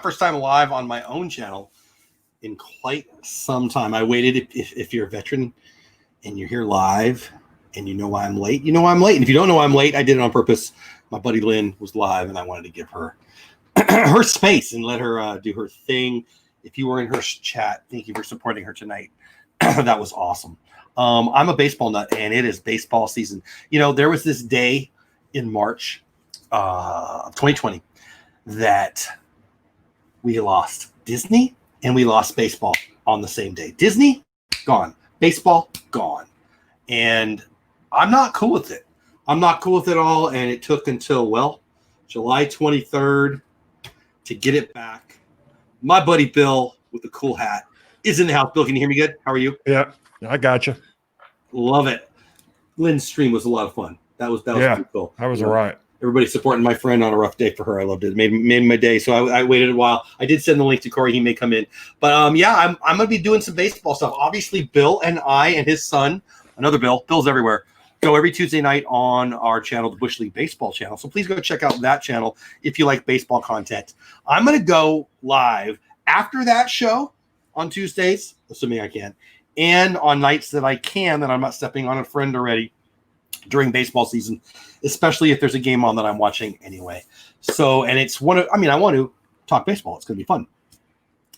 first time live on my own channel in quite some time. I waited. If you're a veteran and you're here live and you know why I'm late, you know why I'm late. And if you don't know why I'm late, I did it on purpose. My buddy Lynn was live, and I wanted to give her her space and let her do her thing. If you were in her chat, thank you for supporting her tonight. That was awesome. I'm a baseball nut, and it is baseball season. You know, there was this day in March of 2020 that we lost Disney and we lost baseball on the same day. Disney, gone. Baseball, gone. And I'm not cool with it. I'm not cool with it all, and it took until, well, July 23rd to get it back. My buddy Bill with the cool hat is in the house. Bill, can you hear me good? How are you? Yeah, I got you. Love it. Lynn's stream was a lot of fun. That was pretty cool. That was all right. Everybody supporting my friend on a rough day for her. I loved it. It made my day. So I waited a while. I did send the link to Corey. He may come in. But yeah, I'm going to be doing some baseball stuff. Obviously, Bill and I and his son, another Bill, Bill's everywhere, go every Tuesday night on our channel, the Bush League Baseball channel. So please go check out that channel if you like baseball content. I'm going to go live after that show on Tuesdays, assuming I can, and on nights that I can, that I'm not stepping on a friend already during baseball season, especially if there's a game on that I'm watching anyway. So, and it's I want to talk baseball. It's going to be fun.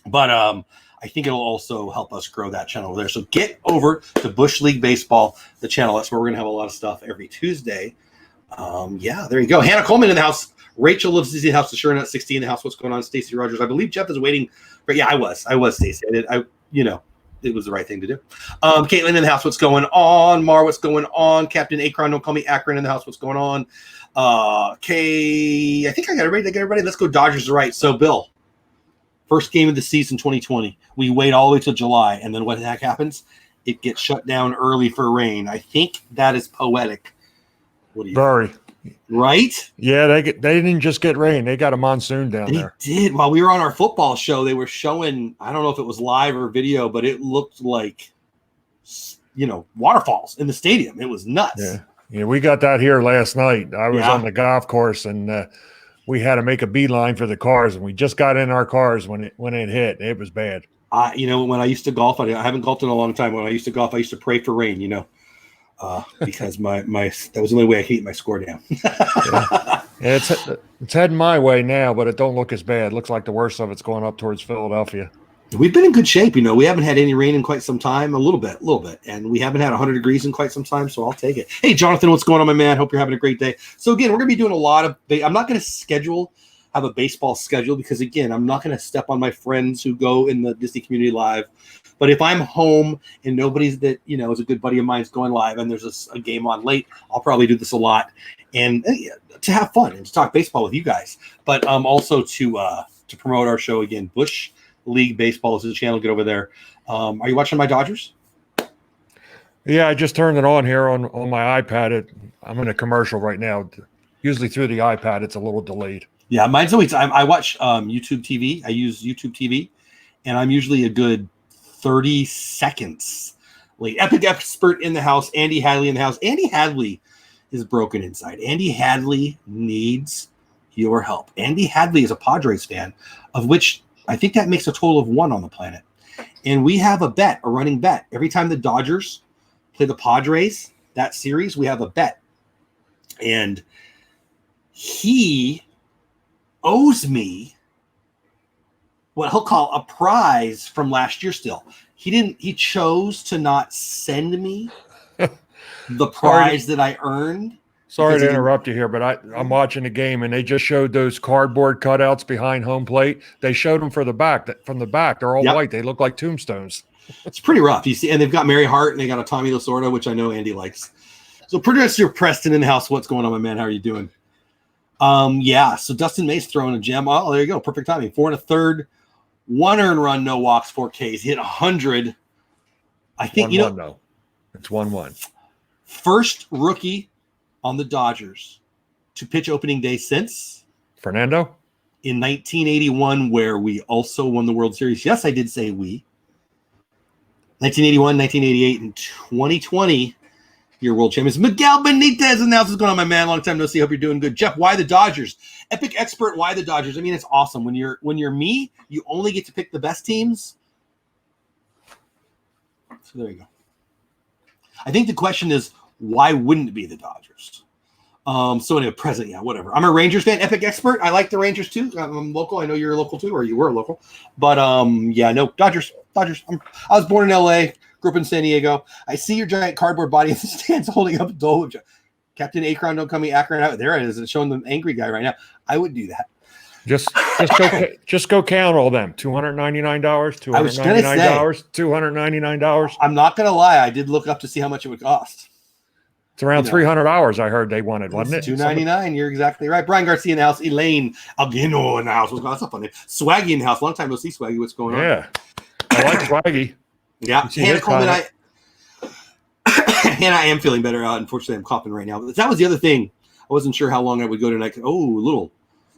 But I think it'll also help us grow that channel over there. So get over to Bush League Baseball, the channel. That's where we're going to have a lot of stuff every Tuesday. Yeah, there you go. Hannah Coleman in the house. Rachel lives in the house. Sure not 60 in the house. What's going on? Stacey Rogers. I believe Jeff is waiting. But yeah, I was Stacey. It was the right thing to do. Caitlin in the house. What's going on? Mar, what's going on? Captain Akron. Don't call me Akron in the house. What's going on? Kay, I think I got everybody. Let's go Dodgers. Right. So Bill, first game of the season 2020. We wait all the way till July. And then what the heck happens? It gets shut down early for rain. I think that is poetic. What do you Very. think? Right? Yeah, they didn't just get rain. They got a monsoon down there. They did. While we were on our football show, they were showing, I don't know if it was live or video, but it looked like, waterfalls in the stadium. It was nuts. Yeah, we got that here last night. I was on the golf course, and we had to make a beeline for the cars, and we just got in our cars when it hit. It was bad. When I used to golf, I haven't golfed in a long time. When I used to golf, I used to pray for rain, because my that was the only way I could keep my score down. Yeah, it's heading my way now, but it don't look as bad. It looks like the worst of it's going up towards Philadelphia. We've been in good shape. We haven't had any rain in quite some time, a little bit, and we haven't had 100 degrees in quite some time, so I'll take it. Hey, Jonathan, what's going on, my man? Hope you're having a great day. So again, we're going to be doing a lot of I'm not going to have a baseball schedule because, again, I'm not going to step on my friends who go in the Disney community live. But if I'm home and nobody's that, is a good buddy of mine is going live and there's a game on late, I'll probably do this a lot and to have fun and to talk baseball with you guys. But also to promote our show again. Bush League Baseball is the channel. Get over there. Are you watching my Dodgers? Yeah, I just turned it on here on my iPad. I'm in a commercial right now. Usually through the iPad, it's a little delayed. Yeah, mine's always I watch YouTube TV. I use YouTube TV, and I'm usually a good 30 seconds late. Epic expert in the house. Andy Hadley in the house. Andy Hadley is broken inside. Andy Hadley needs your help. Andy Hadley is a Padres fan, of which I think that makes a total of 1 on the planet. And we have a running bet. Every time the Dodgers play the Padres, that series, we have a bet. And he owes me what he'll call a prize from last year still. He chose to not send me the prize that I earned. Sorry to interrupt you here, but I'm watching the game and they just showed those cardboard cutouts behind home plate. They showed them from the back. They're all white. They look like tombstones. It's pretty rough. You see, and they've got Mary Hart and they got a Tommy Lasorda, which I know Andy likes. So producer Preston in the house. What's going on, my man? How are you doing? So Dustin May's throwing a gem. Oh, there you go. Perfect timing. 4 1/3, 1 earned run, no walks, 4 Ks. He hit 100. I think, no. It's 1-1. First rookie on the Dodgers to pitch opening day since Fernando in 1981, where we also won the World Series. Yes, I did say we. 1981, 1988, and 2020. Your world champions. Miguel Benitez announced what's going on, my man. Long time no see. Hope you're doing good. Jeff, why the Dodgers? Epic expert, why the Dodgers? I mean, it's awesome. When you're me, you only get to pick the best teams. So there you go. I think the question is, why wouldn't it be the Dodgers? So anyway, present, yeah, whatever. I'm a Rangers fan, epic expert. I like the Rangers too. I'm local. I know you're local too, or you were local. But yeah, no, Dodgers. I was born in LA. Grew up in San Diego. I see your giant cardboard body in the stands holding up a Dole Whip. Captain Akron, don't come me Akron out. There it is. It's showing the angry guy right now. I would do that. Just go count all them. $299, $299, $299. I'm not gonna lie. I did look up to see how much it would cost. It's around $300. I heard they wanted, wasn't it? $299. You're exactly right. Brian Garcia in the house. Elaine Alguino in the house. That's a fun name. Swaggy in the house. Long time no see, Swaggy. What's going on? Yeah, I like Swaggy. Yeah, Hannah Coleman. Hannah, I am feeling better. Unfortunately, I'm coughing right now. But that was the other thing. I wasn't sure how long I would go tonight. Oh,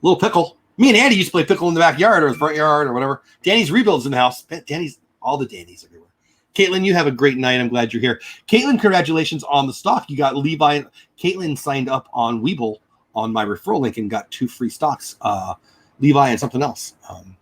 little pickle. Me and Andy used to play pickle in the backyard or the front yard or whatever. Danny's rebuilds in the house. Danny's all the Danny's everywhere. Caitlin, you have a great night. I'm glad you're here. Caitlin, congratulations on the stock. You got Levi. Caitlin signed up on Weeble on my referral link and got 2 free stocks. Levi and something else.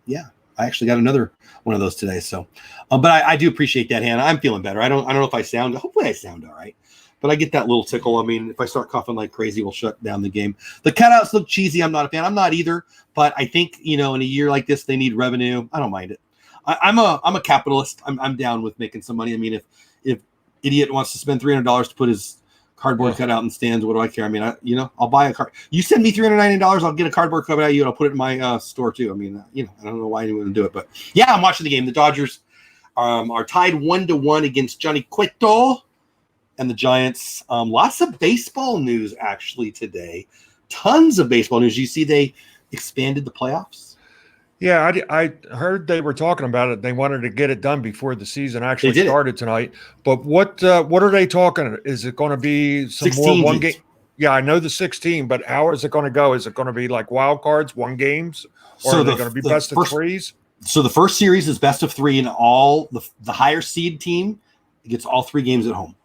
Yeah. I actually got another one of those today. So, but I do appreciate that, Hannah. I'm feeling better. I don't know if I sound. Hopefully, I sound all right. But I get that little tickle. I mean, if I start coughing like crazy, we'll shut down the game. The cutouts look cheesy. I'm not a fan. I'm not either. But I think in a year like this, they need revenue. I don't mind it. I'm a capitalist. I'm down with making some money. I mean, if idiot wants to spend $300 to put his cardboard cutout in stands, what do I care? I mean, I'll buy a card. You send me $390, I'll get a cardboard cutout out of you, and I'll put it in my store too. I mean, I don't know why anyone would do it, but yeah, I'm watching the game. The Dodgers are tied 1-1 against Johnny Cueto and the Giants. Lots of baseball news actually today. Tons of baseball news. You see, they expanded the playoffs. Yeah, I heard they were talking about it. They wanted to get it done before the season actually started tonight. But what are they talking? Is it going to be some more one game? Yeah, I know the 16, but how is it going to go? Is it going to be like wild cards, 1 games, or are they going to be best of 3s? So the first series is best of 3, and all the higher seed team gets all 3 games at home.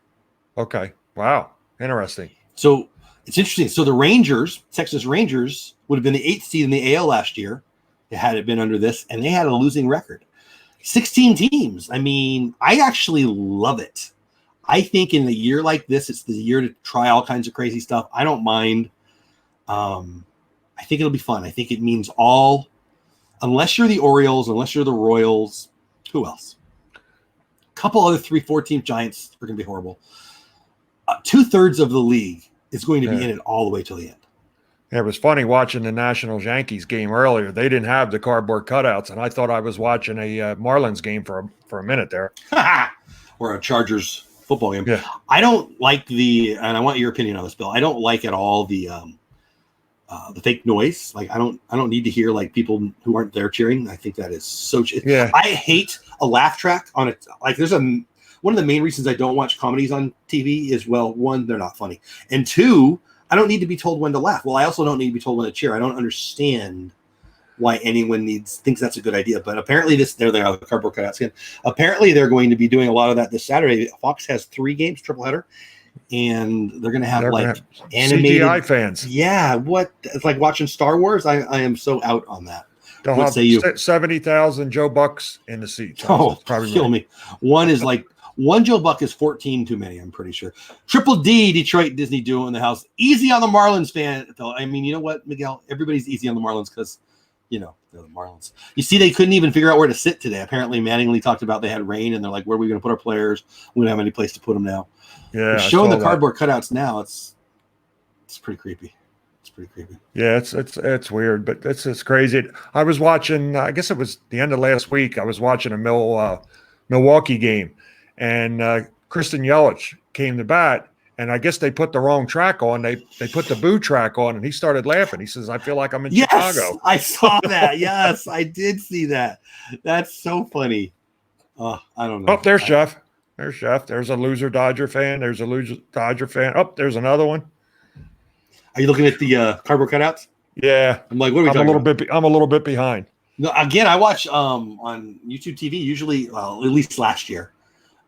Okay. Wow. Interesting. So it's interesting. So the Rangers, Texas Rangers, would have been the 8th seed in the AL last year. Had it been under this, and they had a losing record. 16 teams. I mean, I actually love it. I think in a year like this, it's the year to try all kinds of crazy stuff. I don't mind. I think it'll be fun. I think it means unless you're the Orioles, unless you're the Royals, who else? A couple other 3-4 team Giants are going to be horrible. 2/3 of the league is going to be in it all the way till the end. It was funny watching the Nationals-Yankees game earlier. They didn't have the cardboard cutouts, and I thought I was watching a Marlins game for a minute there. Or a Chargers football game. Yeah. I don't like and I want your opinion on this, Bill. I don't like at all the fake noise. Like I don't need to hear like people who aren't there cheering. I think that is so. Yeah. I hate a laugh track on it. Like there's one of the main reasons I don't watch comedies on TV is, well, 1, they're not funny, and 2, I don't need to be told when to laugh. Well, I also don't need to be told when to cheer. I don't understand why anyone thinks that's a good idea. But apparently there they are, the cardboard cutouts again. Apparently they're going to be doing a lot of that this Saturday. Fox has 3 games, triple-header, and they're going to have animated CGI fans. Yeah, it's like watching Star Wars. I am so out on that. They'll have 70,000 Joe Bucks in the seats. Oh, kill me. One Joe Buck is 14 too many, I'm pretty sure. Triple D, Detroit Disney duo in the house. Easy on the Marlins fan, though. I mean, you know what, Miguel? Everybody's easy on the Marlins because, they're the Marlins. You see, they couldn't even figure out where to sit today. Apparently, Mattingly talked about they had rain, and they're like, where are we going to put our players? We don't have any place to put them now. Yeah, they're showing the cardboard cutouts now. It's pretty creepy. Yeah, it's weird, but it's crazy. I was watching, I guess it was the end of last week, I was watching a Milwaukee game. And Kristen Yelich came to bat, and I guess they put the wrong track on. They put the boo track on, and he started laughing. He says, I feel like I'm in Chicago. I saw that. Yes, I did see that. That's so funny. I don't know. Oh, there's Jeff. There's Jeff. There's a loser Dodger fan. There's a loser Dodger fan. Oh, there's another one. Are you looking at the cardboard cutouts? Yeah. I'm like, what are we talking about? I'm a little bit behind. No, again, I watch on YouTube TV, usually, at least last year.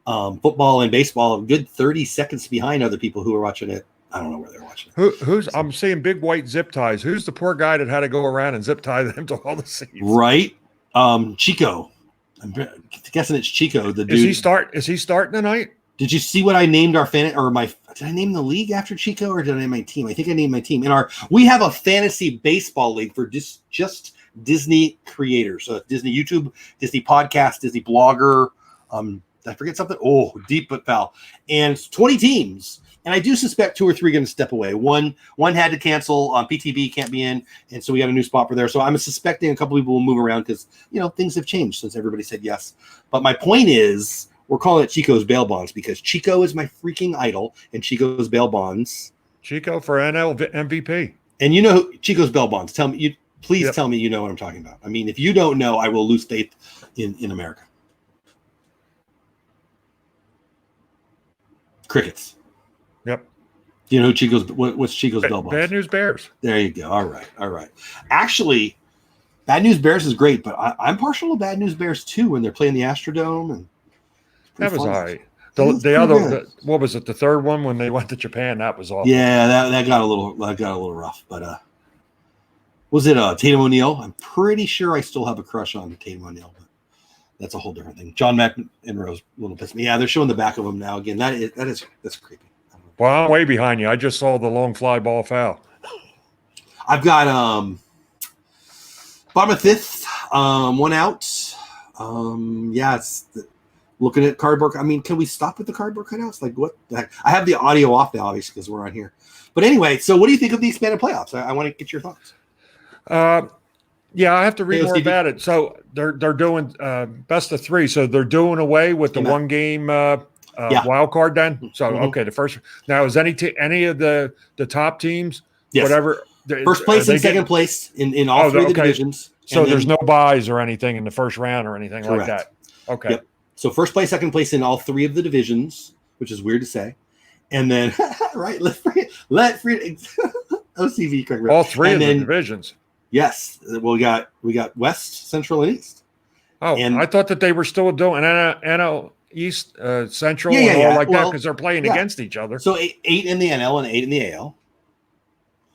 football and baseball, a good 30 seconds behind other people who are watching it. I don't know where they're watching it. Who's I'm seeing big white zip ties. Who's the poor guy that had to go around and zip tie them to all the seats? Right. Chico. I'm guessing it's Chico, the dude. Is he starting tonight? Did you see what I named our did I name the league after Chico or did I name my team? I think I named my team. We have a fantasy baseball league for just Disney creators. So Disney YouTube, Disney podcast, Disney blogger. Did I forget something? Oh, deep but foul. And 20 teams. And I do suspect 2 or 3 are going to step away. One had to cancel. PTB can't be in, and so we got a new spot for there. So I'm suspecting a couple people will move around because things have changed since everybody said yes. But my point is, we're calling it Chico's Bail Bonds because Chico is my freaking idol, and Chico's Bail Bonds. Chico for NL MVP. And Chico's Bail Bonds. Tell me, please tell me you know what I'm talking about. I mean, if you don't know, I will lose faith in America. Crickets. Yep. Do you know what's Chico's Bail Bonds? Bad News Bears. There you go. All right. Actually, Bad News Bears is great, but I'm partial to Bad News Bears too when they're playing the Astrodome. And that was all right. The other, what was it? The third one when they went to Japan, that was awful. Yeah, that got a little rough. But was it Tatum O'Neal? I'm pretty sure I still have a crush on Tatum O'Neal, but that's a whole different thing. John McEnroe's a little pissed me. Yeah, they're showing the back of him now again. That's creepy. Well, I'm way behind you. I just saw the long fly ball foul. I've got bottom of 5th, 1 out. Looking at cardboard. I mean, can we stop with the cardboard cutouts? Like, what the heck? I have the audio off now, obviously, because we're on here. But anyway, so what do you think of the expanded playoffs? I want to get your thoughts. Yeah, I have to read more about it. So they're doing best of 3. So they're doing away with the 1 game wild card then. So okay, the first now is any of the top teams, whatever. First place and second place in all 3 of the divisions. So there's no buys or anything in the first round or anything like that. Okay. Yep. So first place, second place in all 3 of the divisions, which is weird to say. And then right, let free OCV correct. All 3 of the divisions. Yes. Well, we got West, Central, and East. Oh, and I thought that they were still doing NL East, Central, and all like that because they're playing against each other. So 8 in the NL and 8 in the AL.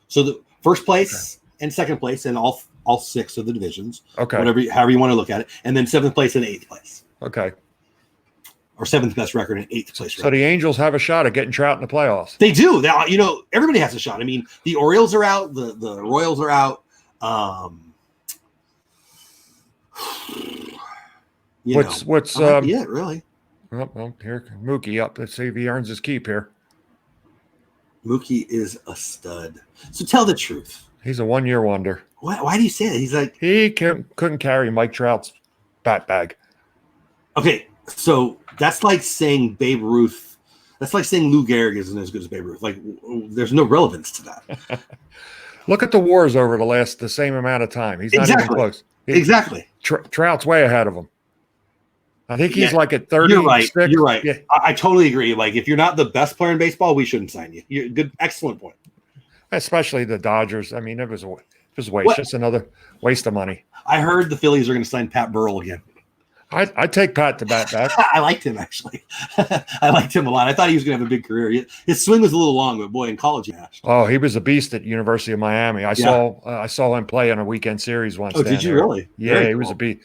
So the first place and second place in all 6 of the divisions. Okay. However you want to look at it. And then 7th place and 8th place. Okay. Or 7th best record and 8th place record. So the Angels have a shot at getting Trout in the playoffs. They do. Everybody has a shot. I mean, the Orioles are out. The Royals are out. What's really? Well, here Mookie up. Let's see if he earns his keep here. Mookie is a stud. So tell the truth. He's a 1-year wonder. Why do you say that? He's like he couldn't carry Mike Trout's bat bag. Okay, so that's like saying Babe Ruth. That's like saying Lou Gehrig isn't as good as Babe Ruth. Like, there's no relevance to that. Look at the WARs over the same amount of time. He's not even close. Exactly. Trout's way ahead of him. I think he's like at 30. You're right. Yeah. I totally agree. Like, if you're not the best player in baseball, we shouldn't sign you. You're good. Excellent point. Especially the Dodgers. I mean, it was a waste. Just another waste of money. I heard the Phillies are going to sign Pat Burrell again. I'd take Pat to bat back. I liked him, actually. I liked him a lot. I thought he was going to have a big career. His swing was a little long, but boy, in college he mashed. Oh, he was a beast at University of Miami. I saw him play in a weekend series once. Oh, did you really? Yeah, Very cool. Was a beast.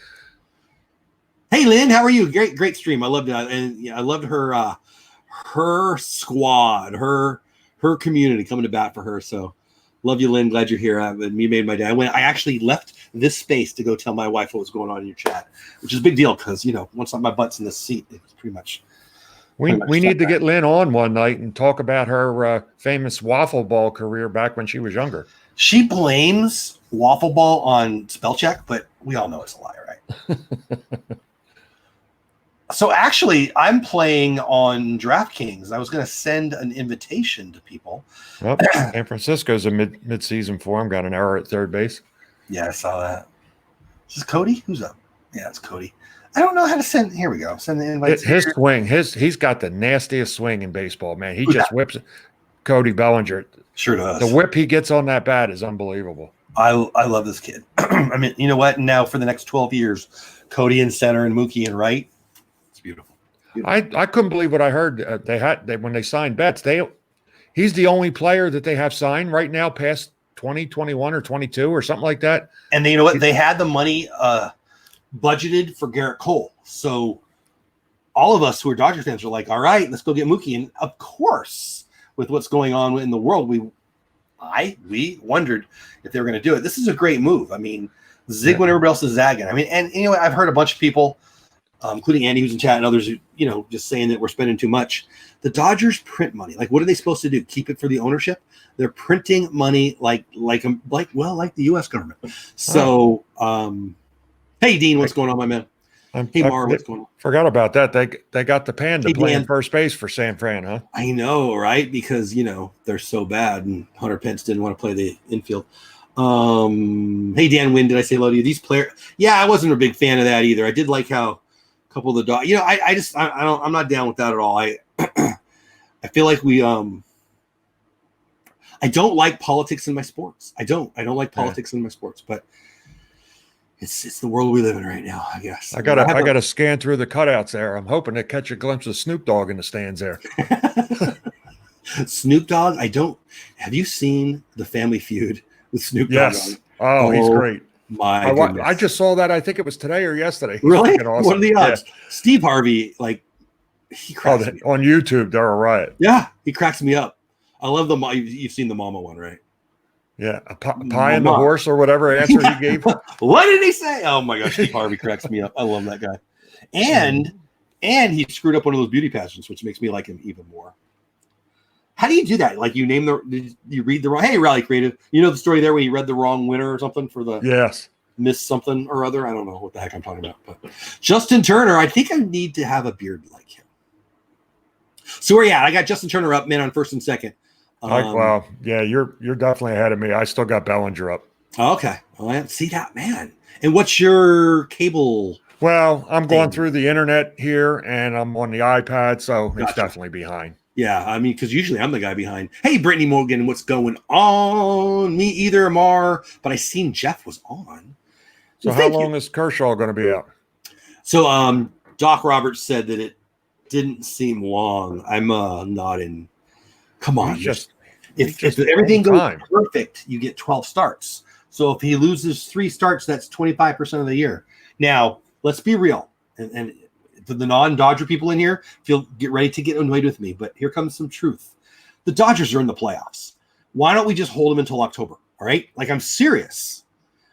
Hey, Lynn, how are you? Great stream. I loved it. And I loved her squad, her community coming to bat for her. So love you, Lynn. Glad you're here. You made my day. I actually left this space to go tell my wife what was going on in your chat, which is a big deal because, once my butt's in this seat, it's pretty much. We need to get Lynn on one night and talk about her famous waffle ball career back when she was younger. She blames waffle ball on spell check, but we all know it's a lie, right? So actually, I'm playing on DraftKings. I was going to send an invitation to people. Well, San Francisco's a mid-season for him. Got an error at third base. Yeah, I saw that. Is this Cody? Who's up? Yeah, it's Cody. I don't know how to send. Here we go. Send the invite. His swing. He's got the nastiest swing in baseball, man. He just whips Cody Bellinger. Sure does. The whip he gets on that bat is unbelievable. I love this kid. I mean, you know what? Now for the next 12 years, Cody in center and Mookie in right. It's beautiful. I couldn't believe what I heard. When they signed Betts, he's the only player that they have signed right now past 2021 or 22 or something like that. And you know what? They had the money budgeted for Garrett Cole. So all of us who are Dodger fans are like, all right, let's go get Mookie. And of course, with what's going on in the world, we wondered if they were going to do it. This is a great move. I mean, zig when everybody else is zagging. I mean, and you know, I've heard a bunch of people, including Andy, who's in chat, and others, who, you know, just saying that we're spending too much. The Dodgers print money. Like, what are they supposed to do? Keep it for the ownership? They're printing money like the U.S. government. So, hey, Dean, what's going on, my man? Hey, Mar, what's going on? Forgot about that. They got the Panda playing first base for San Fran, huh? I know, right? Because, you know, they're so bad, and Hunter Pence didn't want to play the infield. Hey, Dan Wynn, did I say hello to you? These players, yeah, I wasn't a big fan of that either. I did like how a couple of the dogs, you know, I'm not down with that at all. I feel like I don't like politics in my sports. I don't like politics in my sports, but it's the world we live in right now, I guess. I gotta scan through the cutouts there. I'm hoping to catch a glimpse of Snoop Dogg in the stands there. Snoop Dogg, have you seen the Family Feud with Snoop Dogg? Yes. Oh, he's great. My goodness. I just saw that. I think it was today or yesterday. Really? Awesome. What are the odds? Yeah. Steve Harvey, he cracks me up. On YouTube, they're a riot. Yeah, he cracks me up. I love the you've seen the mama one, right? Yeah, a pie and the horse or whatever answer he gave. What did he say? Oh my gosh, Steve Harvey cracks me up. I love that guy. And he screwed up one of those beauty pageants, which makes me like him even more. How do you do that? Like, you read the wrong, hey, Rally Creative. You know the story there where you read the wrong winner or something for the miss something or other? I don't know what the heck I'm talking about. But Justin Turner, I think I need to have a beard like him. So where you at? I got Justin Turner up, man, on first and second. Wow. Yeah, you're definitely ahead of me. I still got Bellinger up. Okay. Well, see that, man. And what's your cable? Well, I'm going through the internet here, and I'm on the iPad, so it's definitely behind. Yeah, I mean, because usually I'm the guy behind. Hey, Brittany Morgan, what's going on? Me either, Mar. But I seen Jeff was on. So how long is Kershaw going to be out? So Doc Roberts said that it didn't seem long. I'm not in. Come on, if everything goes perfect, you get 12 starts. So if he loses 3 starts, that's 25% of the year. Now, let's be real, and for the non-Dodger people in here, get ready to get annoyed with me, but here comes some truth. The Dodgers are in the playoffs. Why don't we just hold them until October? All right, like, I'm serious.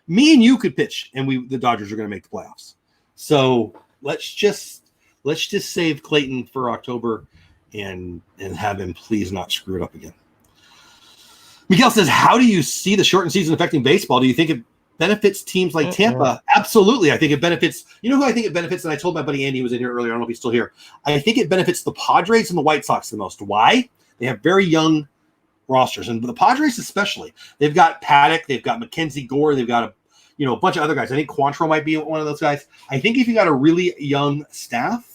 Me and you could pitch, and the Dodgers are going to make the playoffs. So let's just save Clayton for October, and have him please not screw it up again. Miguel says, how do you see the shortened season affecting baseball? Do you think it benefits teams like Tampa? Absolutely. I think it benefits. You know who I think it benefits? And I told my buddy Andy, who was in here earlier. I don't know if he's still here. I think it benefits the Padres and the White Sox the most. Why? They have very young rosters, and the Padres especially. They've got Paddock. They've got Mackenzie Gore. They've got a bunch of other guys. I think Quantrill might be one of those guys. I think if you got a really young staff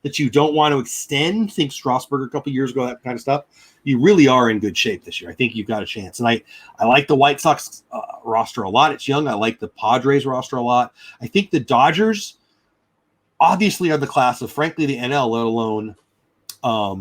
that you don't want to extend, think Strasburg a couple years ago, that kind of stuff, you really are in good shape this year. I think you've got a chance. And I like the White Sox roster a lot. It's young. I like the Padres roster a lot. I think the Dodgers obviously are the class of, frankly, the NL, let alone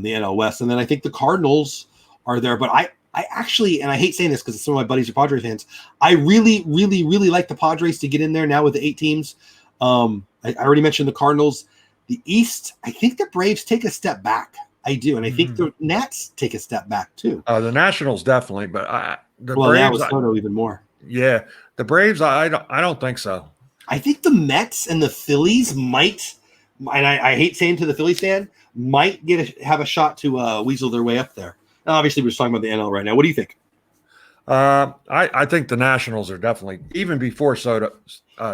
the NL West. And then I think the Cardinals are there. But I actually, and I hate saying this because some of my buddies are Padres fans, I really, really, really like the Padres to get in there now with the 8 teams. I already mentioned the Cardinals. The East, I think the Braves take a step back. I do. And I think the Nats take a step back too. The Nationals definitely, but the Braves, now with Soto even more. Yeah. The Braves, I don't think so. I think the Mets and the Phillies might, and I hate saying to the Phillies fan, might have a shot to weasel their way up there. Now, obviously, we're just talking about the NL right now. What do you think? I think the Nationals are definitely, even before Soto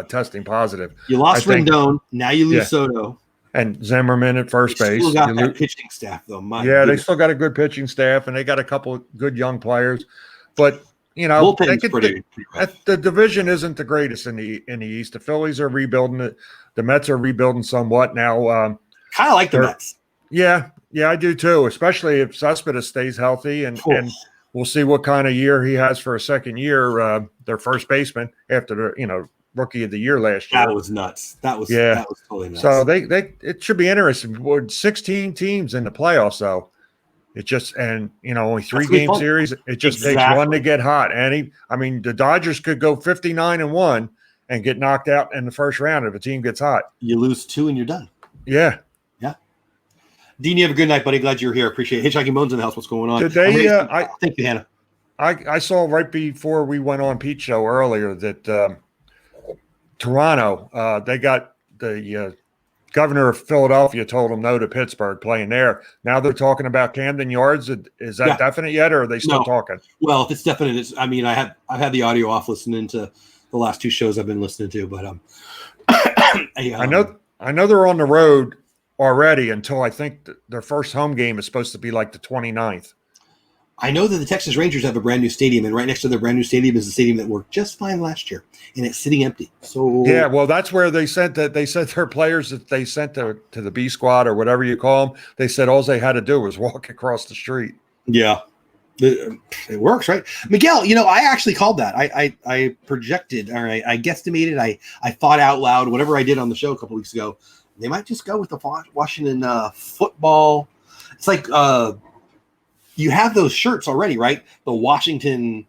testing positive. You lost Rendon. Now you lose Soto. And Zimmerman at first base. Still got that pitching staff, though. They still got a good pitching staff, and they got a couple of good young players. But the division isn't the greatest in the East. The Phillies are rebuilding it. The Mets are rebuilding somewhat now. Kind of like the Mets. Yeah, I do too. Especially if Cespedes stays healthy, and we'll see what kind of year he has for a second year. Their first baseman after rookie of the year last year. That was nuts. That was totally nuts. So it should be interesting. With 16 teams in the playoffs, though, it just only 3-game series. It just takes one to get hot. And the Dodgers could go 59-1 and get knocked out in the first round if a team gets hot. You lose 2 and you're done. Yeah. Dean, you have a good night, buddy. Glad you're here. Appreciate it. Hitchhiking Bones in the house. What's going on? Thank you, Hannah. I saw right before we went on Pete's show earlier that Toronto, they got the governor of Philadelphia told them no to Pittsburgh playing there. Now they're talking about Camden Yards. Is that definite yet, or are they still talking? Well, if it's definite, I've had the audio off listening to the last 2 shows I've been listening to, but I know they're on the road already until I think their first home game is supposed to be like the 29th. I know that the Texas Rangers have a brand new stadium, and right next to their brand new stadium is the stadium that worked just fine last year, and it's sitting empty. So yeah, well, that's where they sent their players that they sent to the B squad or whatever you call them. They said all they had to do was walk across the street. Yeah, it works, right? Miguel, I actually called that. I projected, or I guesstimated. I thought out loud. Whatever I did on the show a couple weeks ago, they might just go with the Washington football. It's like you have those shirts already, right? The Washington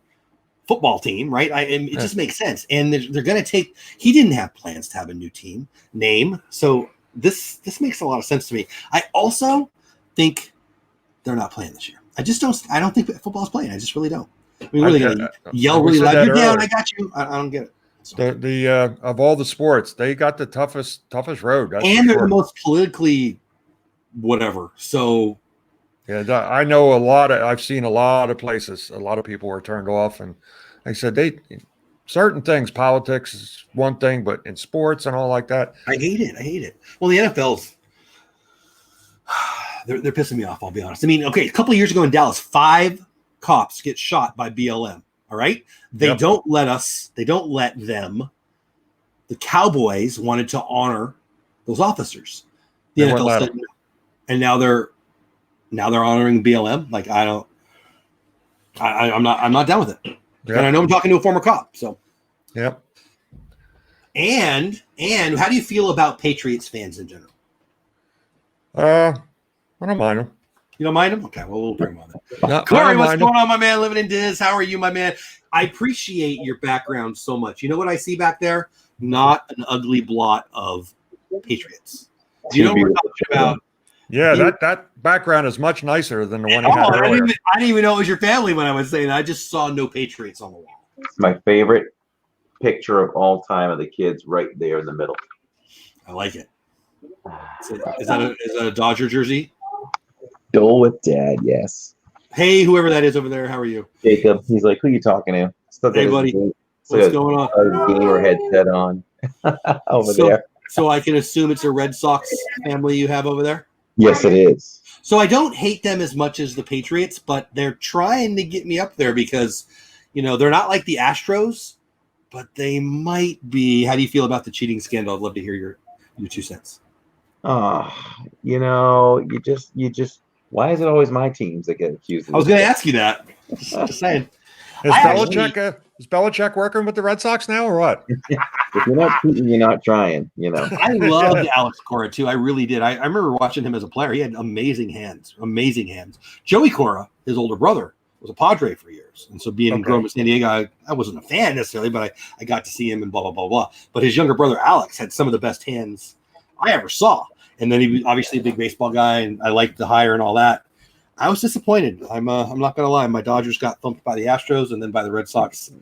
football team, right? It just makes sense. And they're going to take – he didn't have plans to have a new team name. So this makes a lot of sense to me. I also think they're not playing this year. I don't think football's playing. I just really don't. Really going to yell really loud. You're down. I got you. I don't get it. So. The of all the sports, they got the toughest road. And they're the most politically whatever. So – yeah, I know I've seen a lot of places, a lot of people were turned off, and they said certain things, politics is one thing, but in sports and all like that. I hate it. Well, the NFL's, they're pissing me off, I'll be honest. A couple of years ago in Dallas, 5 cops get shot by BLM, all right? They don't let them, the Cowboys wanted to honor those officers. The NFL said no. And now they're honoring BLM. Like I'm not down with it. Yep. And I know I'm talking to a former cop. So, yep. And how do you feel about Patriots fans in general? I don't mind them. You don't mind them? Okay, well, we'll bring them on then. Corey, what's going on, my man? Living in Diz. How are you, my man? I appreciate your background so much. You know what I see back there? Not an ugly blot of Patriots. Do you know what we're talking about? Yeah, that background is much nicer than the one you had earlier. I didn't even know it was your family when I was saying that. I just saw no Patriots on the wall. It's my favorite picture of all time of the kids right there in the middle. I like it. Is that a Dodger jersey? Dole Whip dad, yes. Hey, whoever that is over there, how are you? Jacob. He's like, who are you talking to? Hey, buddy. What's going on? Gamer headset on over there. So I can assume it's a Red Sox family you have over there? Yes, it is. So I don't hate them as much as the Patriots, but they're trying to get me up there because, they're not like the Astros, but they might be. How do you feel about the cheating scandal? I'd love to hear your 2 cents. You just. Why is it always my teams that get accused? I was going to ask you that. Just saying. Is Belichick working with the Red Sox now or what? If you're not cheating, you're not trying, I loved Alex Cora, too. I really did. I remember watching him as a player. He had amazing hands. Joey Cora, his older brother, was a Padre for years. And so being grown up in San Diego, I wasn't a fan necessarily, but I got to see him and blah, blah, blah, blah. But his younger brother, Alex, had some of the best hands I ever saw. And then he was obviously a big baseball guy, and I liked the hire and all that. I was disappointed. I'm not going to lie. My Dodgers got thumped by the Astros and then by the Red Sox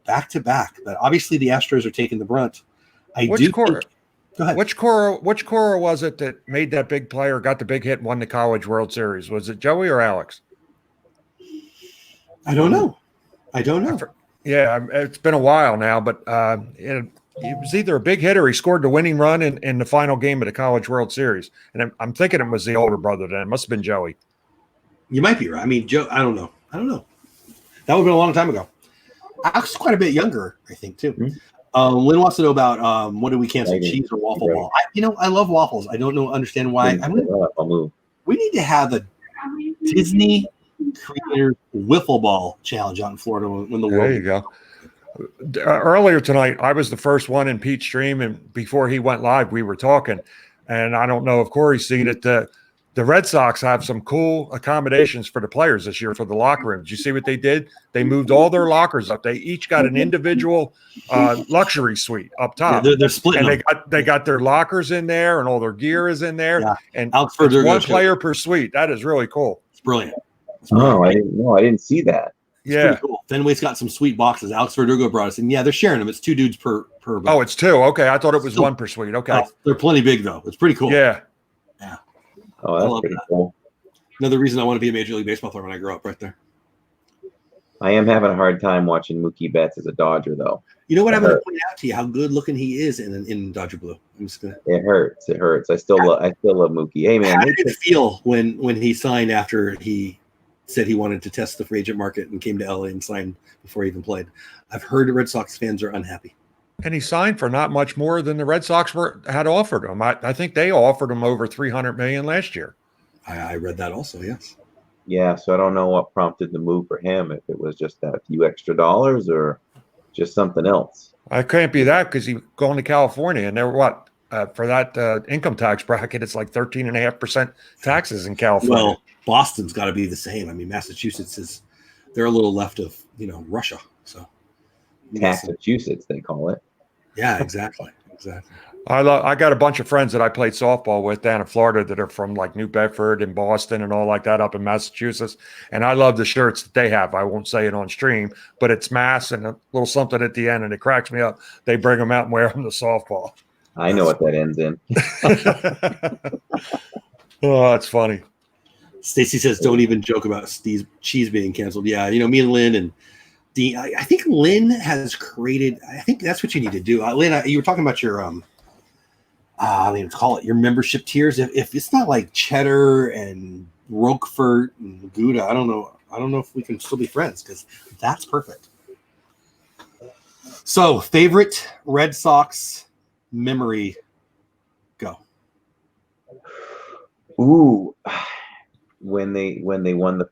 back to back. But obviously the Astros are taking the brunt. Which Cora was it that made that big play or got the big hit and won the College World Series? Was it Joey or Alex? I don't know. Yeah, it's been a while now, but it was either a big hit or he scored the winning run in the final game of the College World Series. And I'm thinking it was the older brother then. It must have been Joey. You might be right. Joe, I don't know. That would have been a long time ago. Alex is quite a bit younger, I think, too. Mm-hmm. Lynn wants to know about what do we cancel, cheese or waffle ball? I love waffles. I don't understand why. We need to have a Disney creator wiffle ball challenge out in Florida when the world. There you go. Earlier tonight, I was the first one in Pete's stream, and before he went live, we were talking. And I don't know if Corey's seen it. The Red Sox have some cool accommodations for the players this year for the locker rooms. You see what they did? They moved all their lockers up. They each got an individual luxury suite up top. Yeah, they're splitting. And they got their lockers in there, and all their gear is in there. Yeah. And Alex it's Verdugo one player per suite. That is really cool. It's brilliant. Oh, I didn't know. I didn't see that. It's pretty cool. Fenway's got some sweet boxes. Alex Verdugo brought us in. Yeah, they're sharing them. It's 2 dudes per. Oh, it's 2. Okay, I thought it was 1 per suite. Okay, they're plenty big though. It's pretty cool. Yeah. Oh, that's pretty cool. Another reason I want to be a Major League Baseball player when I grow up, right there. I am having a hard time watching Mookie Betts as a Dodger, though. You know what? I'm going to point out to you how good looking he is in Dodger blue. I'm just gonna. It hurts. It hurts. I still love Mookie. Hey man, how did it feel when he signed after he said he wanted to test the free agent market and came to LA and signed before he even played? I've heard the Red Sox fans are unhappy. And he signed for not much more than the Red Sox had offered him. I think they offered him over $300 million last year. I read that also. Yes. Yeah. So I don't know what prompted the move for him. If it was just that few extra dollars or just something else. I can't be that because he's going to California, and they're what for that income tax bracket? It's like 13.5% taxes in California. Well, Boston's got to be the same. I mean, Massachusetts they're a little left of Russia. So Massachusetts, they call it. Yeah, exactly. I got a bunch of friends that I played softball with down in Florida that are from like New Bedford and Boston and all like that up in Massachusetts. And I love the shirts that they have. I won't say it on stream, but it's Mass and a little something at the end, and it cracks me up. They bring them out and wear them to softball. I know what that ends in. Oh, that's funny. Stacy says, don't even joke about Steve's cheese being canceled. Yeah, me and Lynn and Dean, I think Lynn has created, I think that's what you need to do. Lynn, you were talking about your I don't even call it your membership tiers. If it's not like cheddar and Roquefort and Gouda, I don't know if we can still be friends, because that's perfect. So, favorite Red Sox memory, go. Ooh, when they won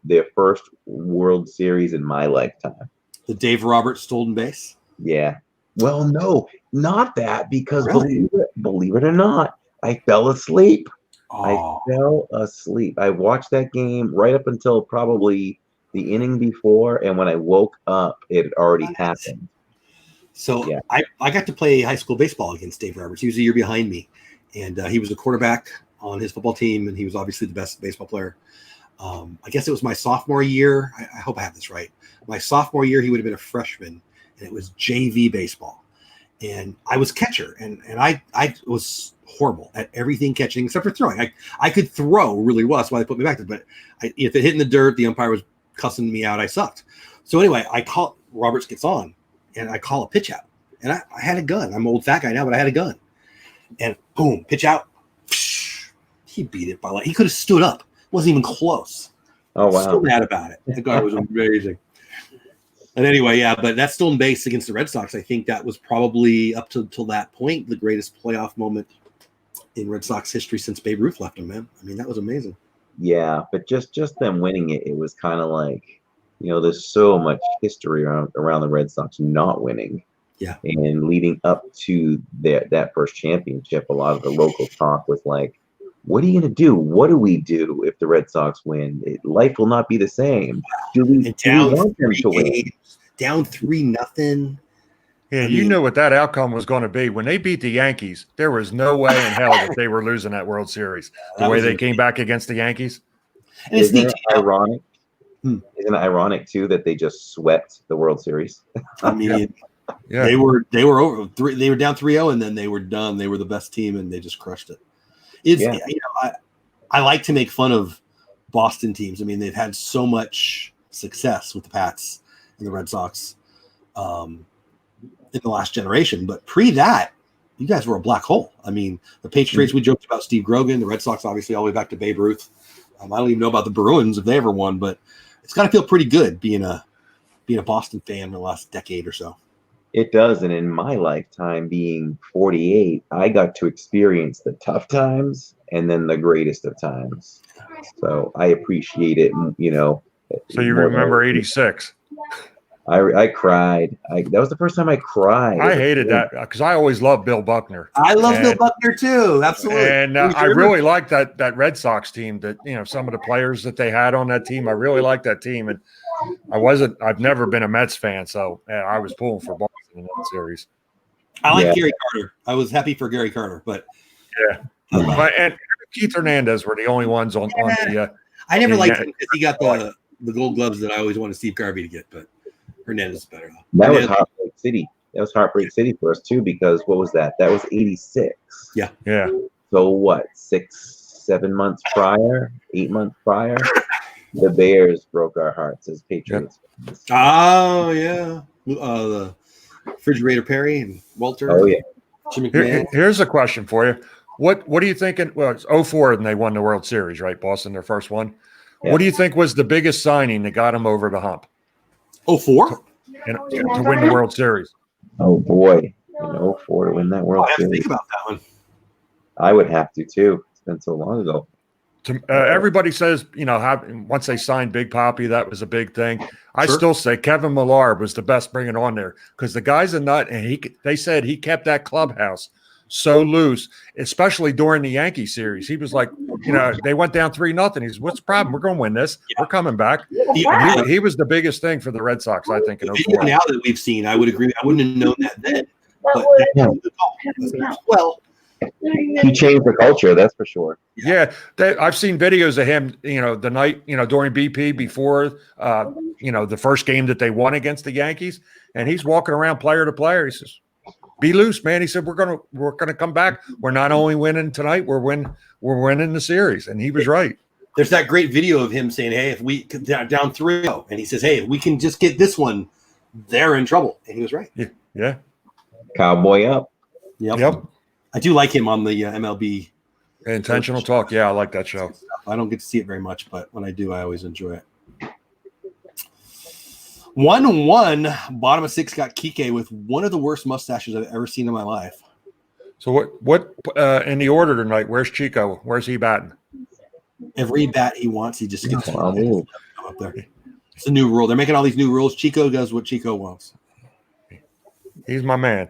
their first World Series in my lifetime. The Dave Roberts stolen base? Yeah. Well, no, not that, because really? believe it or not, I fell asleep. Oh. I fell asleep. I watched that game right up until probably the inning before, and when I woke up, it had already happened. So yeah. I got to play high school baseball against Dave Roberts. He was a year behind me, and he was a quarterback on his football team, and he was obviously the best baseball player. I guess it was my sophomore year. I hope I have this right. My sophomore year, he would have been a freshman, and it was JV baseball. And I was catcher, and I was horrible at everything catching except for throwing. I could throw really well. That's why they put me back there. But if it hit in the dirt, the umpire was cussing me out. I sucked. So anyway, Roberts gets on, and I call a pitch out. And I had a gun. I'm an old fat guy now, but I had a gun. And boom, pitch out. He beat it by he could have stood up. Wasn't even close. Oh, wow. Still mad about it. The guy was amazing. And anyway, yeah, but that stolen base against the Red Sox, I think that was probably up till that point the greatest playoff moment in Red Sox history since Babe Ruth left them, man. I mean, that was amazing. Yeah, but just them winning it was kind of like, there's so much history around the Red Sox not winning. Yeah. And leading up to that first championship, a lot of the local talk was like, what are you going to do? What do we do if the Red Sox win? Life will not be the same. Do we want them to win? Down 3-0. Yeah, you knew what that outcome was going to be. When they beat the Yankees, there was no way in hell that they were losing that World Series. The way they came back against the Yankees. And Isn't it ironic? Isn't it ironic too that they just swept the World Series? I mean, yeah. They were over. They were down 3-0, and then they were done. They were the best team, and they just crushed it. I like to make fun of Boston teams. I mean, they've had so much success with the Pats and the Red Sox in the last generation. But pre that, you guys were a black hole. I mean, the Patriots, we joked about Steve Grogan, the Red Sox, obviously, all the way back to Babe Ruth. I don't even know about the Bruins if they ever won, but it's got to feel pretty good being a Boston fan in the last decade or so. It does. And in my lifetime, being 48, I got to experience the tough times and then the greatest of times. So I appreciate it, So you remember 86? I cried. That was the first time I cried. I hated that because I always loved Bill Buckner. I love Bill Buckner too. Absolutely. And I really liked that Red Sox team. That some of the players that they had on that team. I really liked that team, and I've never been a Mets fan, so I was pulling for Boston in that series. I like Gary Carter. I was happy for Gary Carter, but and Keith Hernandez were the only ones on the. I never liked him because he got the Gold Gloves that I always wanted Steve Garvey to get, but Hernandez is better. That was Heartbreak City. That was Heartbreak City for us too, because what was that? That was 86. Yeah. Yeah. So what? 7 months prior, 8 months prior, the Bears broke our hearts as Patriots. Yep. Oh yeah. The Refrigerator Perry and Walter. Oh yeah. Jimmy Here's a question for you. What do you think? Well, it's 2004 and they won the World Series, right? Boston, their first one. Yeah. What do you think was the biggest signing that got them over the hump? 2004? To win the World Series. Oh boy, in 2004 to win that World Series. I have to think about that one. I would have to too. It's been so long ago. Everybody says, once they signed Big Papi, that was a big thing. I still say Kevin Millar was the best bringing on there because the guy's a nut, and they said he kept that clubhouse so loose, especially during the Yankee series. He was like, they went down 3-0. He's, what's the problem? We're going to win this. Yeah. We're coming back. He was the biggest thing for the Red Sox, I think. Now that we've seen, I would agree. I wouldn't have known that then. But well, he changed the culture, that's for sure. Yeah, I've seen videos of him, the night, during BP before, the first game that they won against the Yankees, and he's walking around player to player. He says, "Be loose, man." He said, "We're gonna come back. We're not only winning tonight, we're winning the series." And he was right. There's that great video of him saying, "Hey, if we down 3-0," and he says, "Hey, if we can just get this one, they're in trouble." And he was right. Yeah. Cowboy up. Yep. I do like him on the MLB Intentional Talk. Yeah, I like that show. I don't get to see it very much, but when I do, I always enjoy it. 1-1, bottom of 6 got Kike with one of the worst mustaches I've ever seen in my life. So what in the order tonight, where's Chico? Where's he batting? Every bat he wants, he just gets up there. It's a new rule. They're making all these new rules. Chico does what Chico wants. He's my man.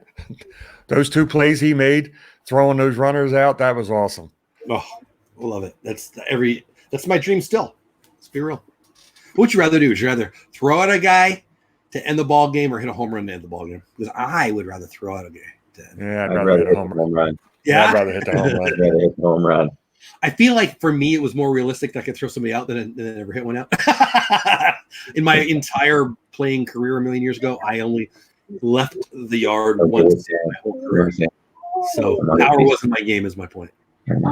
Those 2 plays he made, throwing those runners out, that was awesome. Oh, I love it. That's my dream still. Let's be real. What would you rather do? Would you rather throw out a guy to end the ball game or hit a home run to end the ball game? Because I would rather throw out a guy. I'd rather hit a home run. Yeah, I'd rather hit the home run. I'd rather hit the home run. I feel like for me, it was more realistic that I could throw somebody out than ever hit one out. In my entire playing career a million years ago, I only left the yard once in my whole career. So power wasn't my game, is my point. Troy,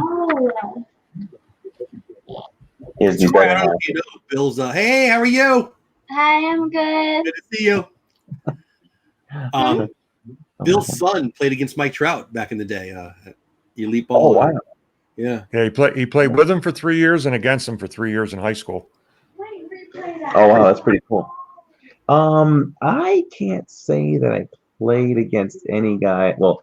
I don't know if you know, Bill's hey, how are you? Hi, I'm good. Good to see you. Bill's son played against Mike Trout back in the day. Elite ball. Oh wow. Yeah. Yeah, he played with him for 3 years and against him for 3 years in high school. Oh wow, that's pretty cool. I can't say that I played against any guy. Well,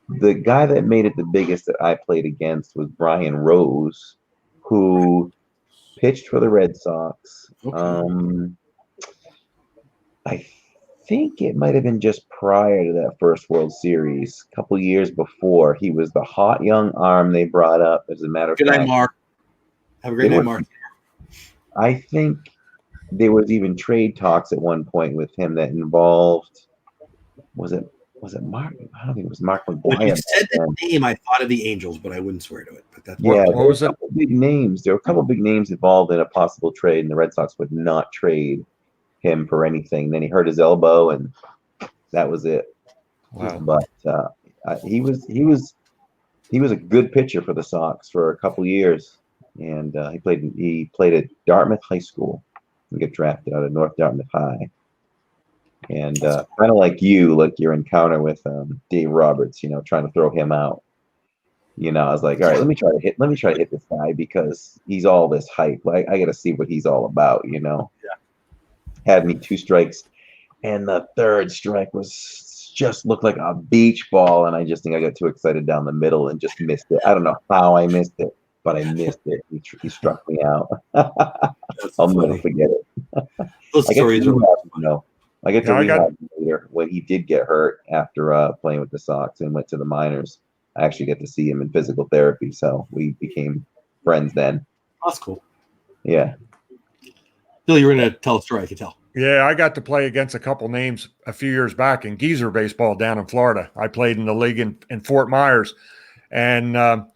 the guy that made it the biggest that I played against was Brian Rose, who pitched for the Red Sox. Okay. I think it might have been just prior to that first World Series, a couple years before. He was the hot young arm they brought up, as a matter of fact. Good night, Mark. Have a great night, Mark. I think there was even trade talks at one point with him that involved, was it Mark? I don't think it was Mark McGuire. When you said the name, I thought of the Angels, but I wouldn't swear to it. But that's what was it? Big names. There were a couple big names involved in a possible trade, and the Red Sox would not trade him for anything. Then he hurt his elbow, and that was it. Wow. But he was a good pitcher for the Sox for a couple years, and he played at Dartmouth High School. He got drafted out of North Dartmouth High. And kind of like your encounter with Dave Roberts, trying to throw him out. I was like, all right, let me try to hit this guy because he's all this hype. Like, I got to see what he's all about, Yeah. Had me 2 strikes, and the third strike was just looked like a beach ball, and I just think I got too excited down the middle and just missed it. I don't know how I missed it, but I missed it. He struck me out. I'll never forget it. Those stories are I get to Yeah, I got rehab him later when he did get hurt after playing with the Sox and went to the minors. I actually get to see him in physical therapy, so we became friends then. That's cool. Yeah. Bill, you were going to tell a story, I could tell. Yeah, I got to play against a couple names a few years back in geezer baseball down in Florida. I played in the league in Fort Myers, and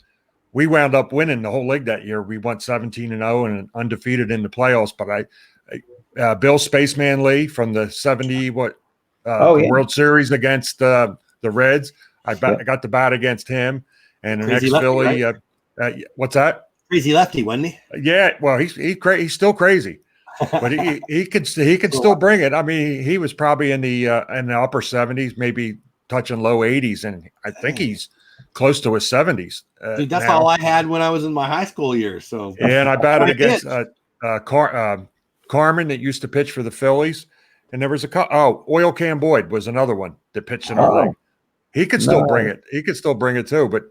we wound up winning the whole league that year. We went 17-0 and undefeated in the playoffs. But Bill Spaceman Lee from the 70 the World Series against the Reds. I got to bat against him and an ex-Philly. Right? What's that? Crazy lefty, wasn't he? Yeah, well, he's still crazy. But he could still bring it. I mean, he was probably in the upper 70s, maybe touching low 80s, and I think he's close to his 70s. Dude, that's all I had when I was in my high school years. So yeah, and I batted against Carmen that used to pitch for the Phillies, and there was Oil Can Boyd was another one that pitched in our league. He could still bring it. He could still bring it too. But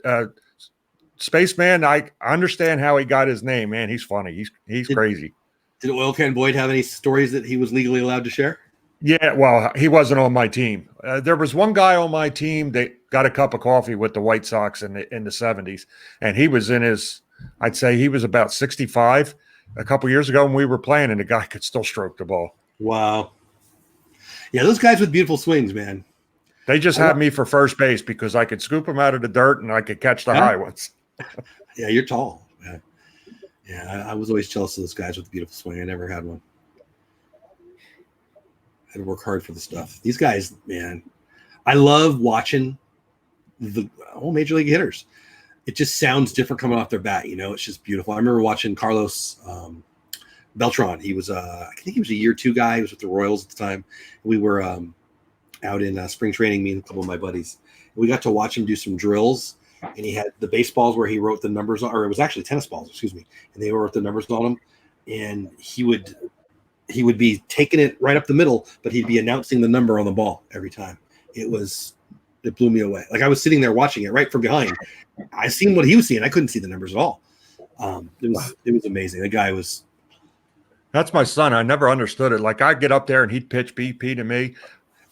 Spaceman, I understand how he got his name. Man, he's funny. He's crazy. Did Oil Can Boyd have any stories that he was legally allowed to share? Yeah, well, he wasn't on my team. There was one guy on my team that got a cup of coffee with the White Sox in the 70s, and he was I'd say he was about 65 a couple years ago when we were playing, and the guy could still stroke the ball. Wow. Yeah, those guys with beautiful swings, man. They just had me for first base because I could scoop them out of the dirt and I could catch the high ones. Yeah, you're tall. Yeah, I was always jealous of those guys with the beautiful swing. I never had one. I had to work hard for the stuff. These guys, man, I love watching the major league hitters. It just sounds different coming off their bat. It's just beautiful. I remember watching Carlos Beltran. He was, I think he was a year 2 guy. He was with the Royals at the time. We were out in spring training, me and a couple of my buddies. We got to watch him do some drills. And he had the baseballs where he wrote the numbers on, or it was actually tennis balls, excuse me. And they wrote the numbers on them. And he would be taking it right up the middle, but he'd be announcing the number on the ball every time. It blew me away. Like I was sitting there watching it right from behind. I seen what he was seeing. I couldn't see the numbers at all. It was amazing. The guy was. That's my son. I never understood it. Like I'd get up there and he'd pitch BP to me.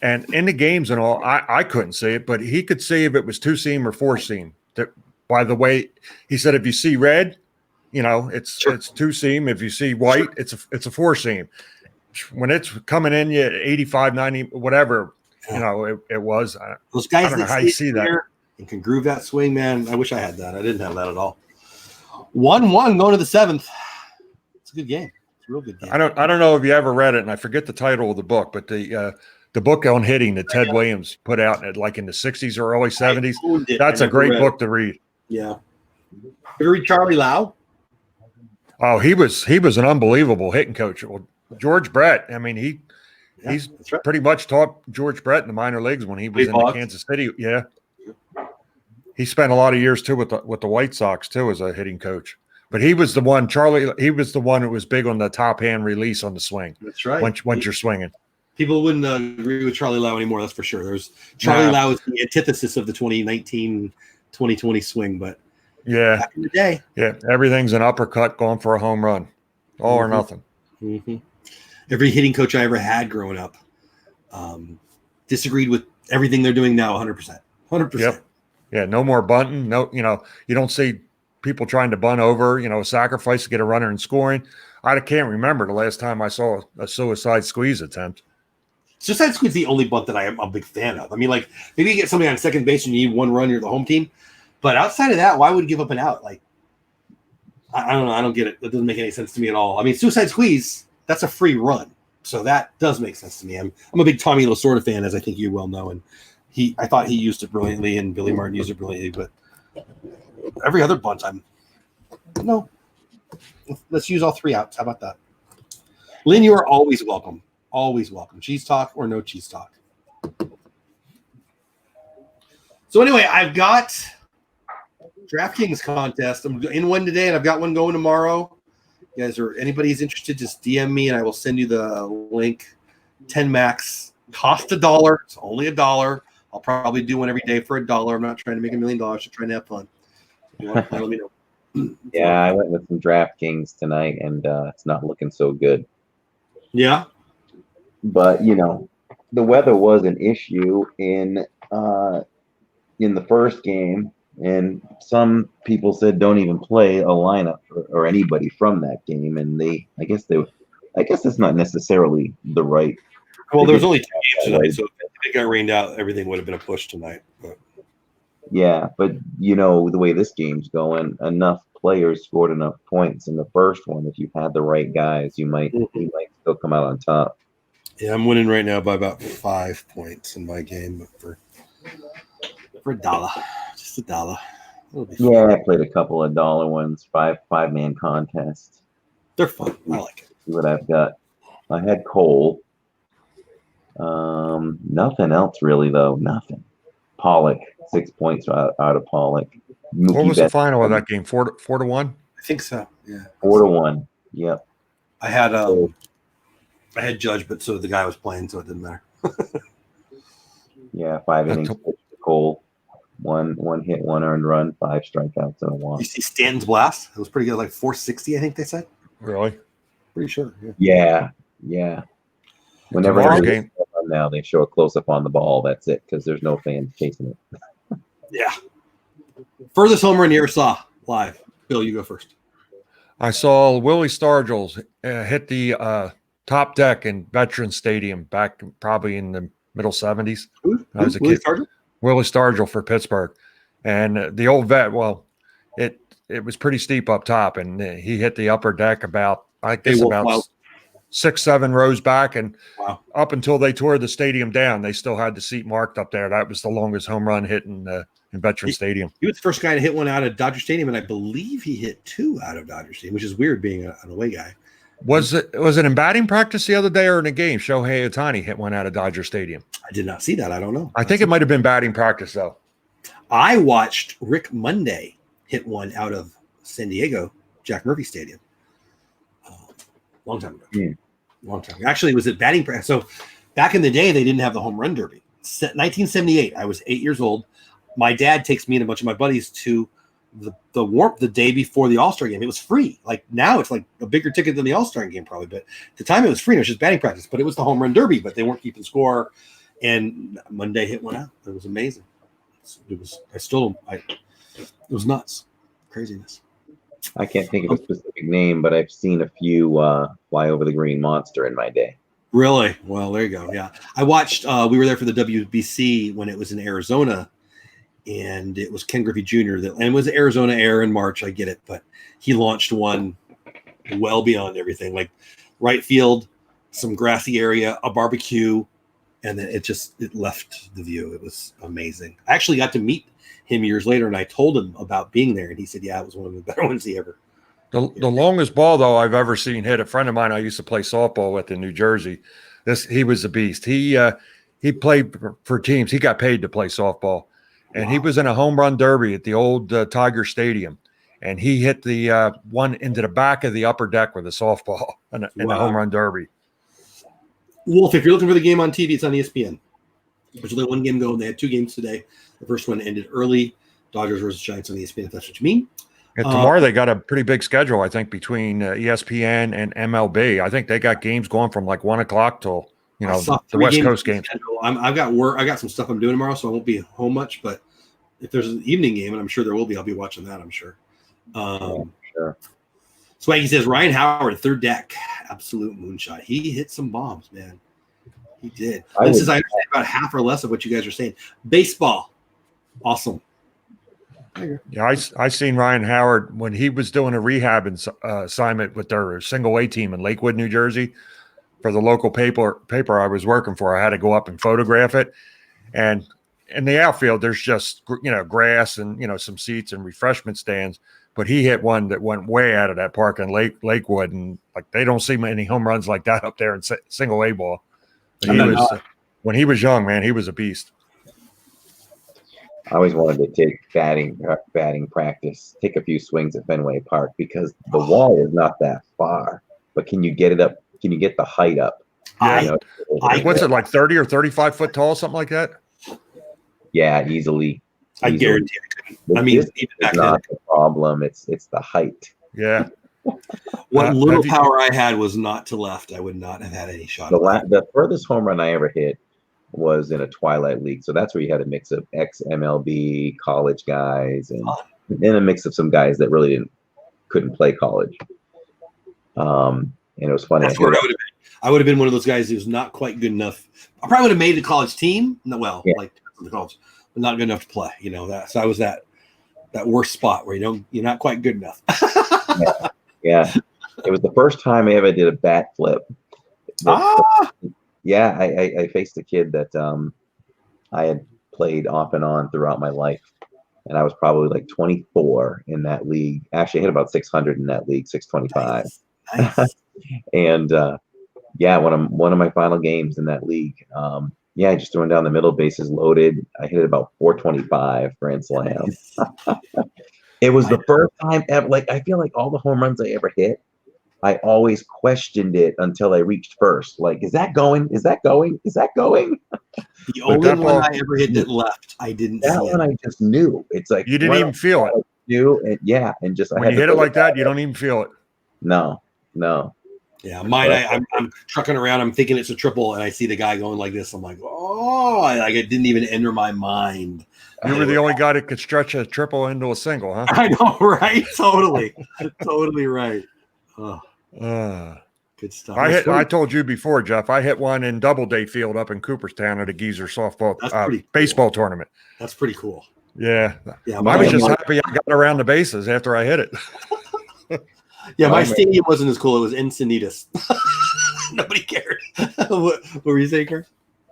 And in the games and all, I couldn't see it, but he could see if it was 2-seam or 4-seam. By the way, he said if you see red, it's 2-seam. If you see white, it's a 4-seam. When it's coming in, 85, 90, whatever, it was. Those guys I don't know how you see that and can groove that swing, man. I wish I had that. I didn't have that at all. 1-1 going to the 7th. It's a good game. It's a real good game. I don't know if you ever read it, and I forget the title of the book, but the book on hitting that Ted Williams put out in the 60s or early 70s. That's a great book to read. Yeah. Ever read Charlie Lau? Oh, he was an unbelievable hitting coach. Well, George Brett, I mean, he's pretty much taught George Brett in the minor leagues when he was in the Kansas City. Yeah. He spent a lot of years too with the White Sox too as a hitting coach. But he was the one, he was the one who was big on the top hand release on the swing. That's right. Once you're swinging. People wouldn't agree with Charlie Lau anymore, that's for sure. Charlie Lau is the antithesis of the 2019, 2020 swing, but back in the day. Yeah, everything's an uppercut going for a home run. All or nothing. Mm-hmm. Every hitting coach I ever had growing up disagreed with everything they're doing now 100%. 100%. Yep. Yeah, no more bunting. No, you don't see people trying to bunt over, sacrifice to get a runner and scoring. I can't remember the last time I saw a suicide squeeze attempt. Suicide squeeze is the only bunt that I'm a big fan of. I mean, like, maybe you get somebody on second base and you need one run, you're the home team. But outside of that, why would you give up an out? Like, I don't know. I don't get it. It doesn't make any sense to me at all. I mean, suicide squeeze, that's a free run. So that does make sense to me. I'm a big Tommy Lasorda fan, as I think you well know. And I thought he used it brilliantly and Billy Martin used it brilliantly. But every other bunt, no. Let's use all 3 outs. How about that? Lynn, you are always welcome. Always welcome. Cheese talk or no cheese talk. So anyway, I've got DraftKings contest. I'm in one today, and I've got one going tomorrow. You guys anybody's interested, just DM me, and I will send you the link. 10 max. Cost $1. It's only $1. I'll probably do one every day for $1. I'm not trying to make $1 million. I'm trying to have fun. If you want to play, let me know. Yeah, I went with some DraftKings tonight, and it's not looking so good. Yeah. But, the weather was an issue in the first game, and some people said don't even play a lineup or anybody from that game, and I guess that's not necessarily the right. Well, there was only 2 games tonight, so if it got rained out, everything would have been a push tonight. But. Yeah, but the way this game's going, enough players scored enough points in the first one. If you had the right guys, you might still come out on top. Yeah, I'm winning right now by about 5 points in my game, but for $1, just $1. Yeah, I played a couple of dollar ones, five-man contests. They're fun. I like it. See what I've got. I had Cole. Nothing else really though. Nothing. Pollock, 6 points out of Pollock. What was the final of that game? 4-1? I think so. Yeah. 4-1. Yep. I had Judge, but so the guy was playing, so it didn't matter. Yeah, 5 innings to Cole. One hit, 1 earned run, 5 strikeouts, and a walk. You see Stanton's blast? It was pretty good, like 460, I think they said. Really? Pretty sure. Yeah. Whenever now they show a close up on the ball, that's it, because there's no fans chasing it. Yeah. Furthest home run you ever saw live. Bill, you go first. I saw Willie Stargell hit the top deck in Veterans Stadium back probably in the middle 70s. I was a kid. Willie Stargell for Pittsburgh. And the old vet, well, it was pretty steep up top, and he hit the upper deck about 6-7 rows back, and up until they tore the stadium down, they still had the seat marked up there. That was the longest home run hit in Veterans Stadium. He was the first guy to hit one out of Dodger Stadium, and I believe he hit 2 out of Dodger Stadium, which is weird being an away guy. Was it in batting practice the other day or in a game? Shohei Ohtani hit one out of Dodger Stadium. I did not see that. I don't know. I think it might have been batting practice, though. I watched Rick Monday hit one out of San Diego, Jack Murphy Stadium. Long time ago. Yeah. Long time ago. Actually, it was at batting practice. So back in the day, they didn't have the home run derby. 1978, I was 8 years old. My dad takes me and a bunch of my buddies to the Warp the day before the All-Star game. It was free. Like now it's like a bigger ticket than the All-Star game probably, but at the time it was free. It was just batting practice, but it was the home run derby, but they weren't keeping score. And Monday hit one out. It was amazing. It was nuts. Craziness. I can't think of a specific name, but I've seen a few fly over the green monster in my day. Really? Well, there you go. Yeah. I watched, we were there for the WBC when it was in Arizona, and it was Ken Griffey Jr. And it was Arizona Air in March. I get it, but he launched one well beyond everything, like right field, some grassy area, a barbecue, and then it left the view. It was amazing. I actually got to meet him years later, and I told him about being there, and he said, yeah, it was one of the better ones he ever. The longest ball, though, I've ever seen hit, a friend of mine I used to play softball with in New Jersey. He was a beast. He played for teams. He got paid to play softball. And he was in a home run derby at the old Tiger Stadium. And he hit the one into the back of the upper deck with a softball in the home run derby. Wolf, if you're looking for the game on TV, it's on ESPN. There's only one game going. They had 2 games today. The first one ended early. Dodgers versus Giants on ESPN, if that's what you mean. And tomorrow they got a pretty big schedule, I think, between ESPN and MLB. I think they got games going from like 1 o'clock till the West Coast games. I've got work. I got some stuff I'm doing tomorrow, so I won't be home much. But if there's an evening game, and I'm sure there will be, I'll be watching that. I'm sure. Sure. Swaggy says Ryan Howard, third deck, absolute moonshot. He hit some bombs, man. He did. This is I understand about half or less of what you guys are saying. Baseball, awesome. Yeah, I seen Ryan Howard when he was doing a rehab assignment with their single A team in Lakewood, New Jersey, for the local paper I was working for. I had to go up and photograph it, and in the outfield there's just grass and some seats and refreshment stands. But he hit one that went way out of that park in Lakewood, and like they don't see many home runs like that up there in single A ball. When he was young, man, he was a beast. I always wanted to take batting practice, take a few swings at Fenway Park because the wall is not that far. But can you get it up? Can you get the height up? What's it like, 30 or 35 foot tall, something like that? Yeah, easily. I guarantee it. I mean, even back not the problem. It's the height. Yeah. What little power I had was not to left. I would not have had any shot. The furthest home run I ever hit was in a Twilight League. So that's where you had a mix of ex-MLB college guys and a mix of some guys that really couldn't play college. And it was funny. That's where I would have been. I would have been one of those guys who's not quite good enough. I probably would have made the college team. Well, like the college, but not good enough to play. So I was that worst spot where you're not quite good enough. Yeah. It was the first time I ever did a bat flip. Yeah, I faced a kid that I had played off and on throughout my life. And I was probably like 24 in that league. Actually, I hit about 600 in that league, 625. Nice. And one of my final games in that league, just throwing down the middle, bases loaded. I hit it about 425 grand slam. It was the first time ever. Like, I feel like all the home runs I ever hit, I always questioned it until I reached first. Like, is that going? Is that going? Is that going? The only one I ever hit that left, I didn't see that one. I just knew. It's like you didn't even feel it. And just when you hit it like that, you don't even feel it. No. Yeah, mine. I'm trucking around. I'm thinking it's a triple, and I see the guy going like this. I'm like, like it didn't even enter my mind. You were the only guy that could stretch a triple into a single, huh? I know, right? Totally, totally right. Good stuff. I told you before, Jeff. I hit one in Doubleday Field up in Cooperstown at a Geezer softball baseball tournament. That's pretty cool. Yeah. I was just happy I got around the bases after I hit it. Yeah, my stadium wasn't as cool. It was Encinitas. Nobody cared. What were you saying, Kurt?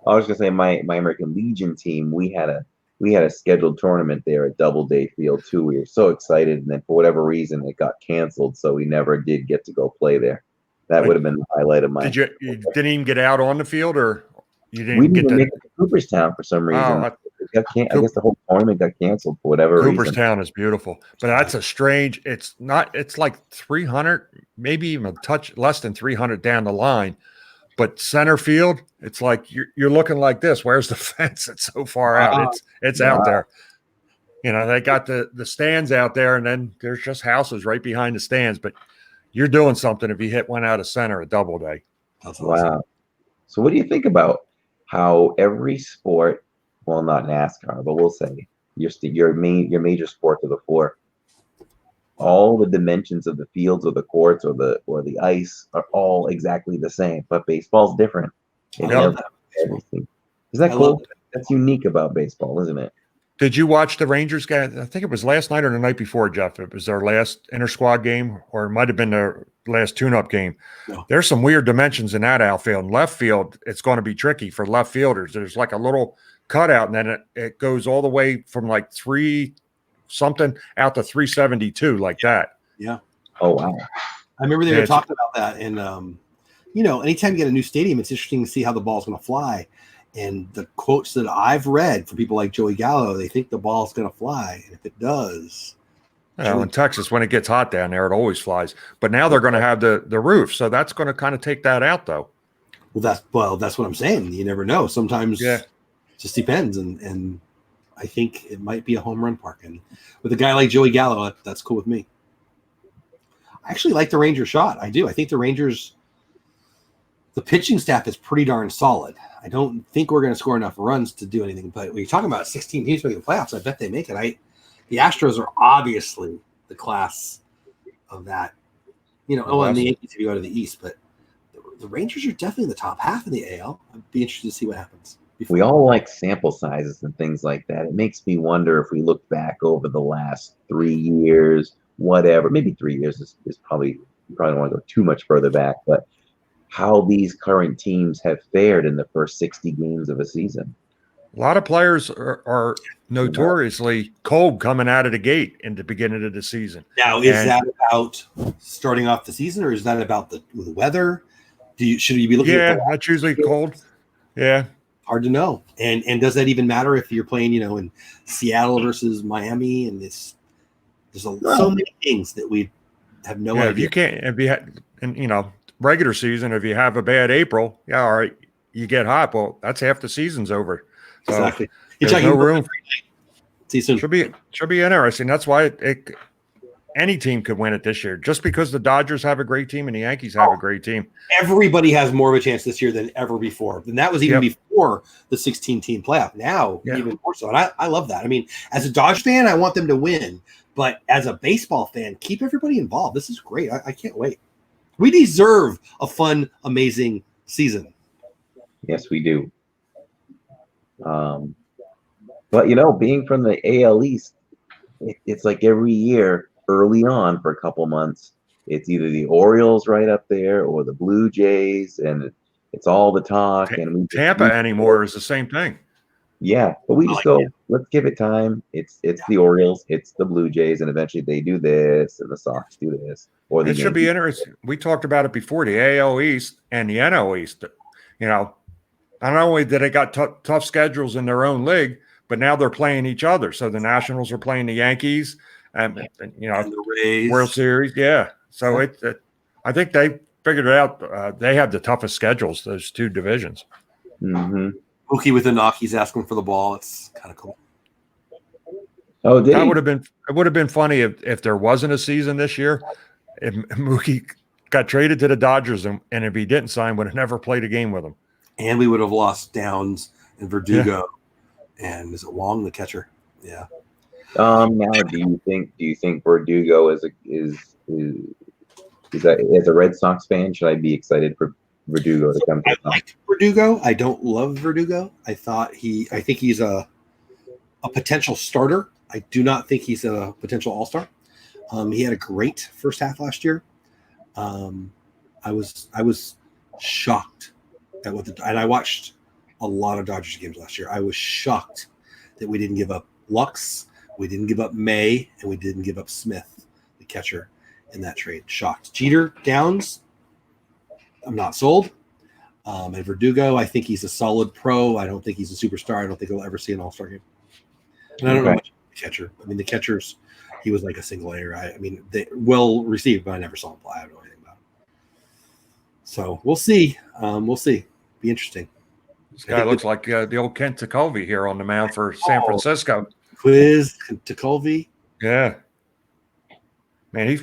I was gonna say my American Legion team. We had a scheduled tournament there at Doubleday Field too. We were so excited, and then for whatever reason it got canceled, so we never did get to go play there. That would have been the highlight of my. You didn't even get out on the field, or you didn't? We didn't make it to Cooperstown for some reason. I guess the whole tournament got canceled for whatever reason. Cooperstown is beautiful, but that's a strange. It's not. It's like 300, maybe even a touch less than 300 down the line. But center field, it's like you're looking like this. Where's the fence? It's so far out. It's out there. They got the stands out there, and then there's just houses right behind the stands. But you're doing something if you hit one out of center at Doubleday. That's awesome. Wow. So what do you think about how every sport, well, not NASCAR, but we'll say your major sport to the fore, all the dimensions of the fields or the courts or the ice are all exactly the same, but baseball's different. Everything. Is that cool? That's unique about baseball, isn't it? Did you watch the Rangers game? I think it was last night or the night before, Jeff. It was their last inter-squad game, or it might have been their last tune-up game. No. There's some weird dimensions in that outfield. In left field, it's going to be tricky for left fielders. There's like a little cutout, and then it goes all the way from like 3-something out to 372, like that. Yeah. Oh, wow. I remember they were talking about that. And, anytime you get a new stadium, it's interesting to see how the ball's going to fly. And the quotes that I've read from people like Joey Gallo, they think the ball's going to fly. And if it does. In Texas, when it gets hot down there, it always flies. But now they're going to have the roof. So that's going to kind of take that out, though. Well, that's what I'm saying. You never know. Sometimes it just depends. And I think it might be a home run park. And with a guy like Joey Gallo, that's cool with me. I actually like the Rangers shot. I do. I think the Rangers, the pitching staff is pretty darn solid. I don't think we're going to score enough runs to do anything. But when you're talking about 16 teams making the playoffs, I bet they make it. The Astros are obviously the class of that. And the Yankees if you go to the East. But the Rangers are definitely in the top half of the AL. I'd be interested to see what happens. We all like sample sizes and things like that. It makes me wonder if we look back over the last 3 years, whatever, maybe 3 years is probably, you probably don't want to go too much further back, but how these current teams have fared in the first 60 games of a season. A lot of players are notoriously cold coming out of the gate in the beginning of the season. Now, is that about starting off the season, or is that about the weather? Should you be looking at that's usually cold. Yeah. Hard to know. And does that even matter if you're playing, in Seattle versus Miami? And there's so many things that we have no idea. If you regular season, if you have a bad April, all right, you get hot. Well, that's half the season's over. So exactly. There's no room. See you soon. Should be interesting. That's why any team could win it this year, just because the Dodgers have a great team and the Yankees have a great team. Everybody has more of a chance this year than ever before. And that was even before the 16-team playoff. Now, even more so. And I love that. I mean, as a Dodge fan, I want them to win. But as a baseball fan, keep everybody involved. This is great. I can't wait. We deserve a fun, amazing season. Yes, we do. But, being from the AL East, it's like every year early on for a couple months, it's either the Orioles right up there or the Blue Jays, and it's all the talk. And Tampa anymore is the same thing. Yeah, but we just go, let's give it time. It's the Orioles, it's the Blue Jays, and eventually they do this, and the Sox do this. Or it should be interesting. We talked about it before, the AL East and the NL East. Not only did they got tough schedules in their own league, but now they're playing each other. So the Nationals are playing the Yankees, and the Rays. World Series. Yeah. So I think they figured it out. They have the toughest schedules, those two divisions. Mm-hmm. Mookie with a knock, he's asking for the ball. It's kind of cool. Oh, it would have been funny if there wasn't a season this year. If Mookie got traded to the Dodgers, and if he didn't sign, would have never played a game with him. And we would have lost Downs and Verdugo, and is it Wong, the catcher? Yeah. Now, do you think Verdugo is that, as a Red Sox fan, should I be excited for Verdugo to come to I like Verdugo. I don't love Verdugo. I think he's a potential starter. I do not think he's a potential all-star. He had a great first half last year. I was shocked at and I watched a lot of Dodgers games last year. I was shocked that we didn't give up Lux, we didn't give up May, and we didn't give up Smith, the catcher, in that trade. Shocked. Jeter, Downs, I'm not sold. And Verdugo, I think he's a solid pro. I don't think he's a superstar. I don't think he'll ever see an all-star game. And I don't know much about the catcher. I mean, the catchers, he was like a single A. I mean, they well received, but I never saw him play. I don't know anything about him. So we'll see. We'll see. Be interesting. This guy looks like the old Kent Tekulve here on the mound for San Francisco. Quiz Tekulve. Yeah. Man,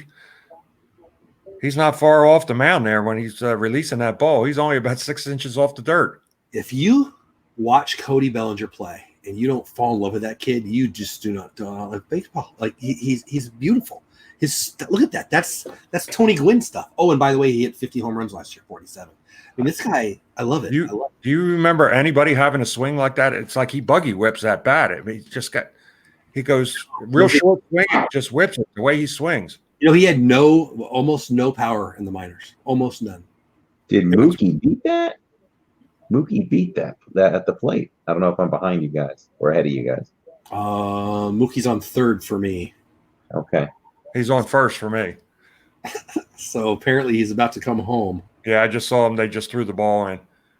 he's not far off the mound there when he's releasing that ball. He's only about 6 inches off the dirt. If you watch Cody Bellinger play and you don't fall in love with that kid, you just do not like baseball. Like he's beautiful. Look at that. That's Tony Gwynn stuff. Oh, and by the way, he hit 50 home runs last year, 47. I mean, this guy, I love it. Do you remember anybody having a swing like that? It's like he buggy whips that bat. I mean, he goes real short swing, just whips it the way he swings. He had almost no power in the minors, almost none. Did Mookie beat that? Mookie beat that at the plate. I don't know if I'm behind you guys or ahead of you guys. Mookie's on third for me. Okay. He's on first for me. So apparently he's about to come home. Yeah, I just saw him. They just threw the ball in.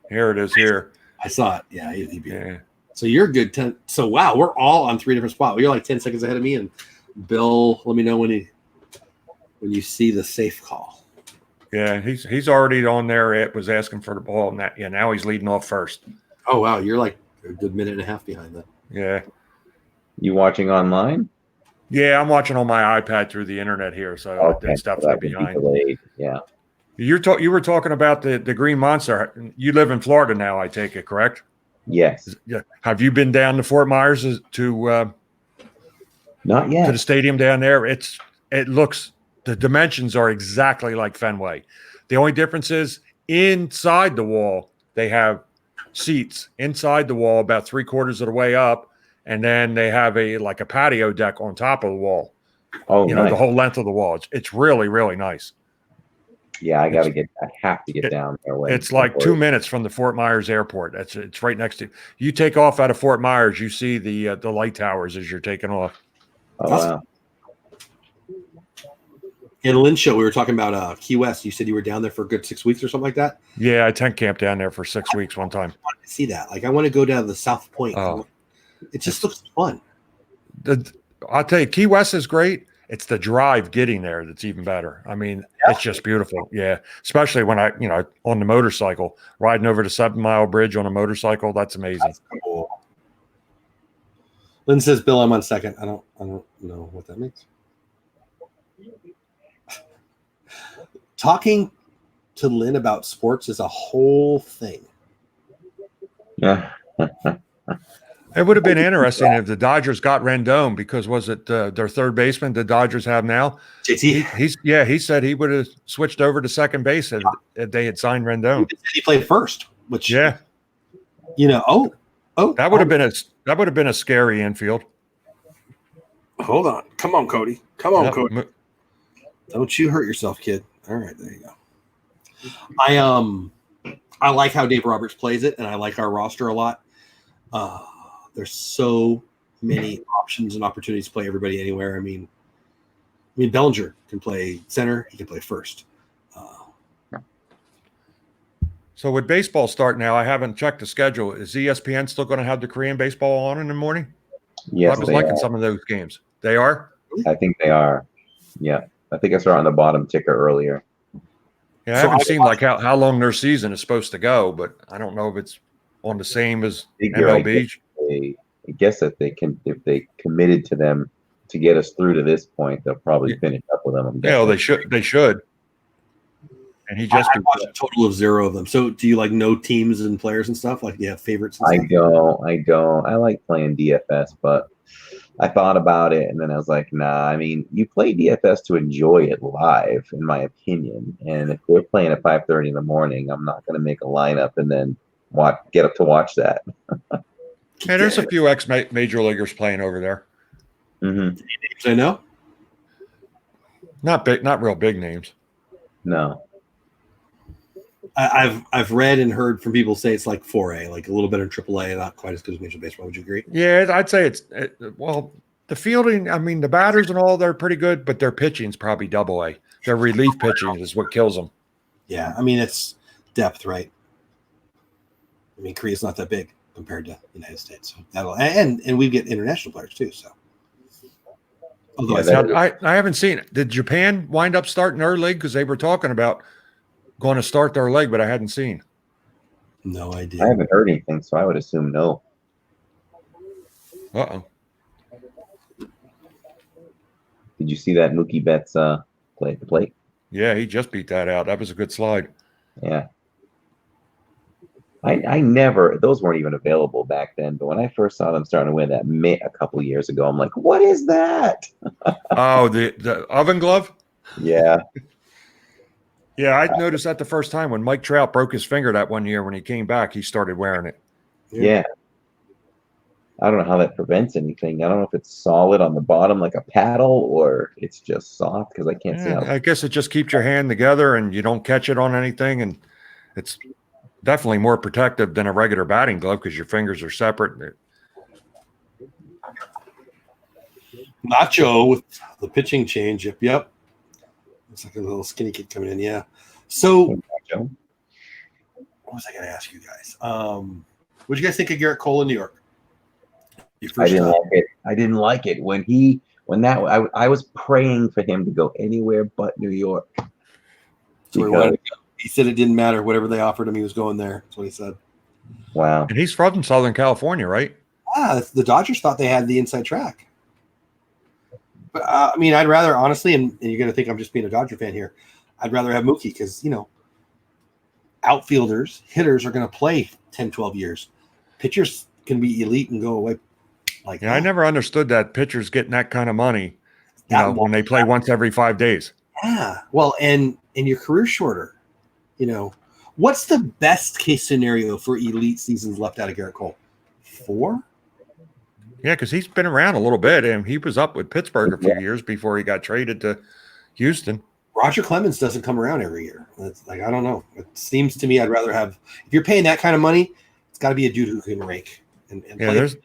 Here it is here. I saw it. Yeah, he beat it. So you're good. So, wow, we're all on 3 different spots. You're like 10 seconds ahead of me. And Bill, let me know when you see the safe call. Yeah, he's already on there. It was asking for the ball. And now he's leading off first. Oh, wow. You're like a good minute and a half behind that. Yeah. You watching online? Yeah, I'm watching on my iPad through the internet here. So it's definitely behind. Yeah. You were talking about the Green Monster. You live in Florida now, I take it, correct? Yes. Yeah. Have you been down to Fort Myers to not yet to the stadium down there? The dimensions are exactly like Fenway. The only difference is inside the wall they have seats inside the wall about 3/4 of the way up, and then they have a patio deck on top of the wall. Oh, nice. The whole length of the wall. It's really, really nice. Yeah, I have to get down there. It's like 2 minutes from the Fort Myers airport. It's right next to you. Take off out of Fort Myers, you see the light towers as you're taking off. Oh, wow. In the Lynn show, we were talking about Key West. You said you were down there for a good 6 weeks or something like that? Yeah, I tent camped down there for 6 weeks one time. I want to see that. I want to go down to the South Point. Oh. It just looks fun. I'll tell you, Key West is great. It's the drive getting there that's even better. I mean, It's just beautiful. Yeah. Especially when on the motorcycle, riding over the 7 Mile Bridge on a motorcycle. That's amazing. That's cool. Lynn says, Bill, I'm on second. I don't know what that means. Talking to Lynn about sports is a whole thing. Yeah. It would have been interesting if the Dodgers got Rendon, because was it their third baseman the Dodgers have now? JT. He said he would have switched over to second base if they had signed Rendon. He played first, which yeah, that would have been a scary infield. Hold on, come on, Cody, come on, Yep. Cody. Don't you hurt yourself, kid. All right, there you go. I like how Dave Roberts plays it, and I like our roster a lot. There's so many options and opportunities to play everybody anywhere. I mean, Bellinger can play center. He can play first. So with baseball start now, I haven't checked the schedule. Is ESPN still going to have the Korean baseball on in the morning? Yes, I was liking some of those games. They are? I think they are. Yeah. I think I saw on the bottom ticker earlier. Yeah, I haven't seen like how long their season is supposed to go, but I don't know if it's on the same as MLB. I guess if they committed to them to get us through to this point, they'll probably finish up with them. Yeah, they should. And he just I watched a total of 0 of them. So do you like know teams and players and stuff? Like, you have favorites and stuff? I don't. I like playing DFS, but I thought about it and then I was like, nah, I mean, you play DFS to enjoy it live, in my opinion. And if they're playing at 5:30 in the morning, I'm not going to make a lineup and then get up to watch that. Yeah, there's a few ex-major leaguers playing over there. Mm-hmm. Names I know? Not real big names. No. I've read and heard from people say it's like 4A, like a little bit in AAA, not quite as good as Major League Baseball. Would you agree? Yeah, I'd say well, the fielding, I mean, the batters and all, they're pretty good, but their pitching's probably AA. Their relief pitching is what kills them. Yeah, I mean, it's depth, right? I mean, Korea's not that big compared to the United States, so that'll and we get international players too. So, I haven't seen it. Did Japan wind up starting their league? Because they were talking about going to start their league, but I hadn't seen. No idea. I haven't heard anything, so I would assume no. Uh-oh. Did you see that Mookie Betts play at the plate? Yeah, he just beat that out. That was a good slide. Yeah. I never, those weren't even available back then, but when I first saw them starting to win that mitt a couple of years ago, I'm like, what is that? Oh, the oven glove? Yeah. Yeah, I noticed that the first time when Mike Trout broke his finger that one year when he came back, he started wearing it. Yeah. I don't know how that prevents anything. I don't know if it's solid on the bottom like a paddle or it's just soft because I can't see how. I guess it just keeps your hand together and you don't catch it on anything, and it's definitely more protective than a regular batting glove because your fingers are separate. Nacho with the pitching change. Yep. Looks like a little skinny kid coming in. Yeah. So, what was I going to ask you guys? What did you guys think of Garrett Cole in New York? I didn't like it. I didn't like it I was praying for him to go anywhere but New York. So he said it didn't matter. Whatever they offered him, he was going there. That's what he said. Wow. And he's from Southern California, right? Yeah, the Dodgers thought they had the inside track. But, I mean, I'd rather, honestly, and you're going to think I'm just being a Dodger fan here, I'd rather have Mookie because, outfielders, hitters are going to play 10, 12 years. Pitchers can be elite and go away like that. I never understood that pitchers getting that kind of money, when they play once every 5 days. Yeah. Well, and your career's shorter. What's the best case scenario for elite seasons left out of Garrett Cole? 4? Yeah, because he's been around a little bit, and he was up with Pittsburgh a few years before he got traded to Houston. Roger Clemens doesn't come around every year. It's like, I don't know. It seems to me I'd rather have, if you're paying that kind of money, it's got to be a dude who can rake. And yeah, there's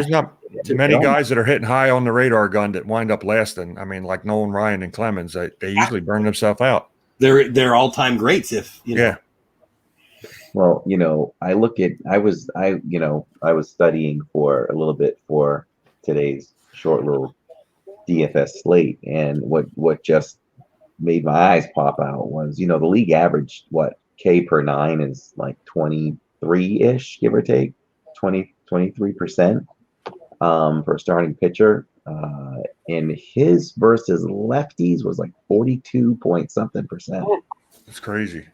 not many guys that are hitting high on the radar gun that wind up lasting. I mean, like Nolan Ryan and Clemens, they usually burn themselves out. They're all-time greats if, Yeah. Well, I was studying for a little bit for today's short little DFS slate, and what just made my eyes pop out was, the league average, K per 9 is like 23-ish, give or take, 23% for a starting pitcher. and his versus lefties was like 42 point something%. That's crazy.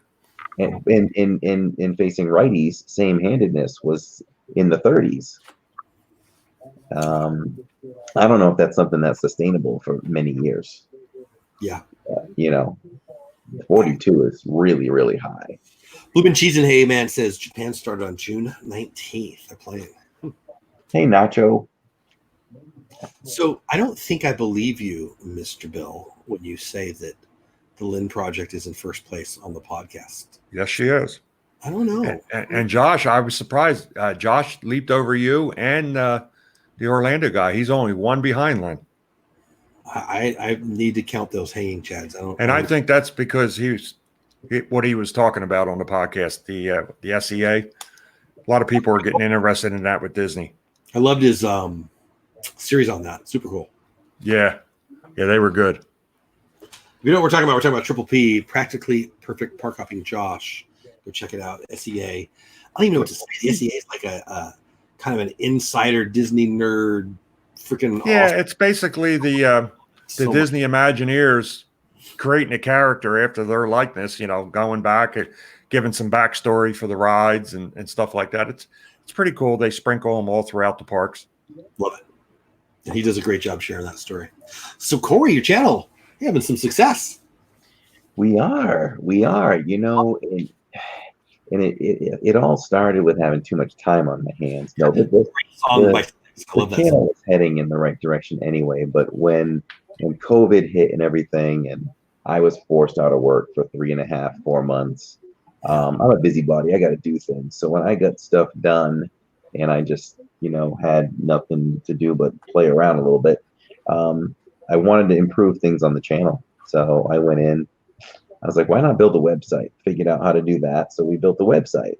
And in facing righties, same handedness was in the 30s. I don't know if that's something that's sustainable for many years. Yeah. 42 is really, really high. Blooming Cheese and Hey Man says Japan started on June 19th. They're playing. Hey, Nacho. So I don't think I believe you, Mr. Bill, when you say that the Lynn Project is in first place on the podcast. Yes, she is. I don't know. And Josh, I was surprised. Josh leaped over you and the Orlando guy. He's only one behind Lynn. I need to count those hanging chads. I think that's because what he was talking about on the podcast, the SEA. A lot of people are getting interested in that with Disney. I loved his series on that. Super cool. Yeah, they were good. You know what we're talking about? We're talking about Triple P, Practically Perfect Park Hopping Josh. Go check it out. SEA. I don't even know what to say. The SEA is like a kind of an insider Disney nerd. Freaking yeah, awesome. It's basically the Disney Imagineers creating a character after their likeness. Going back and giving some backstory for the rides and stuff like that. It's pretty cool. They sprinkle them all throughout the parks. Love it. And he does a great job sharing that story. So Corey, your channel, you're having some success. We are. And it all started with having too much time on my hands. No, but the channel was heading in the right direction anyway. But when COVID hit and everything, and I was forced out of work for 3.5, 4 months, I'm a busybody. I got to do things. So when I got stuff done, and I just had nothing to do but play around a little bit, I wanted to improve things on the channel. So I went in. I was like, why not build a website? Figured out how to do that, so we built the website,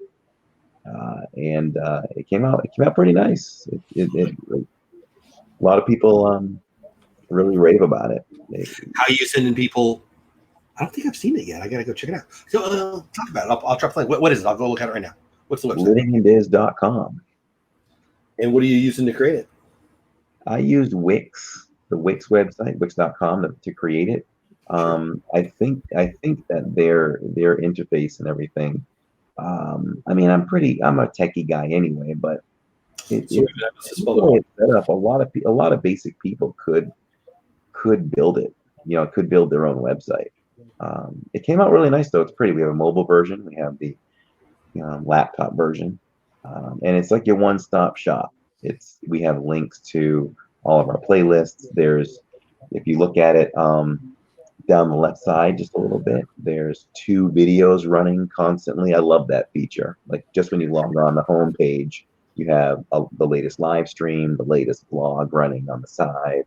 and it came out pretty nice. A lot of people really rave about it. How are you sending people? I don't think I've seen it yet. I gotta go check it out. So talk about it. I'll drop the link. What is it? I'll go look at it right now. What's the website? livingandis.com. And what are you using to create it? I used Wix, the Wix website, Wix.com, to create it. I think that their interface and everything. I'm a techie guy anyway, but it's set up. A lot of basic people could build it. Could build their own website. It came out really nice though. It's pretty. We have a mobile version. We have the laptop version, and it's like your one-stop shop. We have links to all of our playlists. If you look at it, down the left side just a little bit, there's 2 videos running constantly. I love that feature. Like just when you log on the home page, you have the latest live stream, the latest vlog running on the side.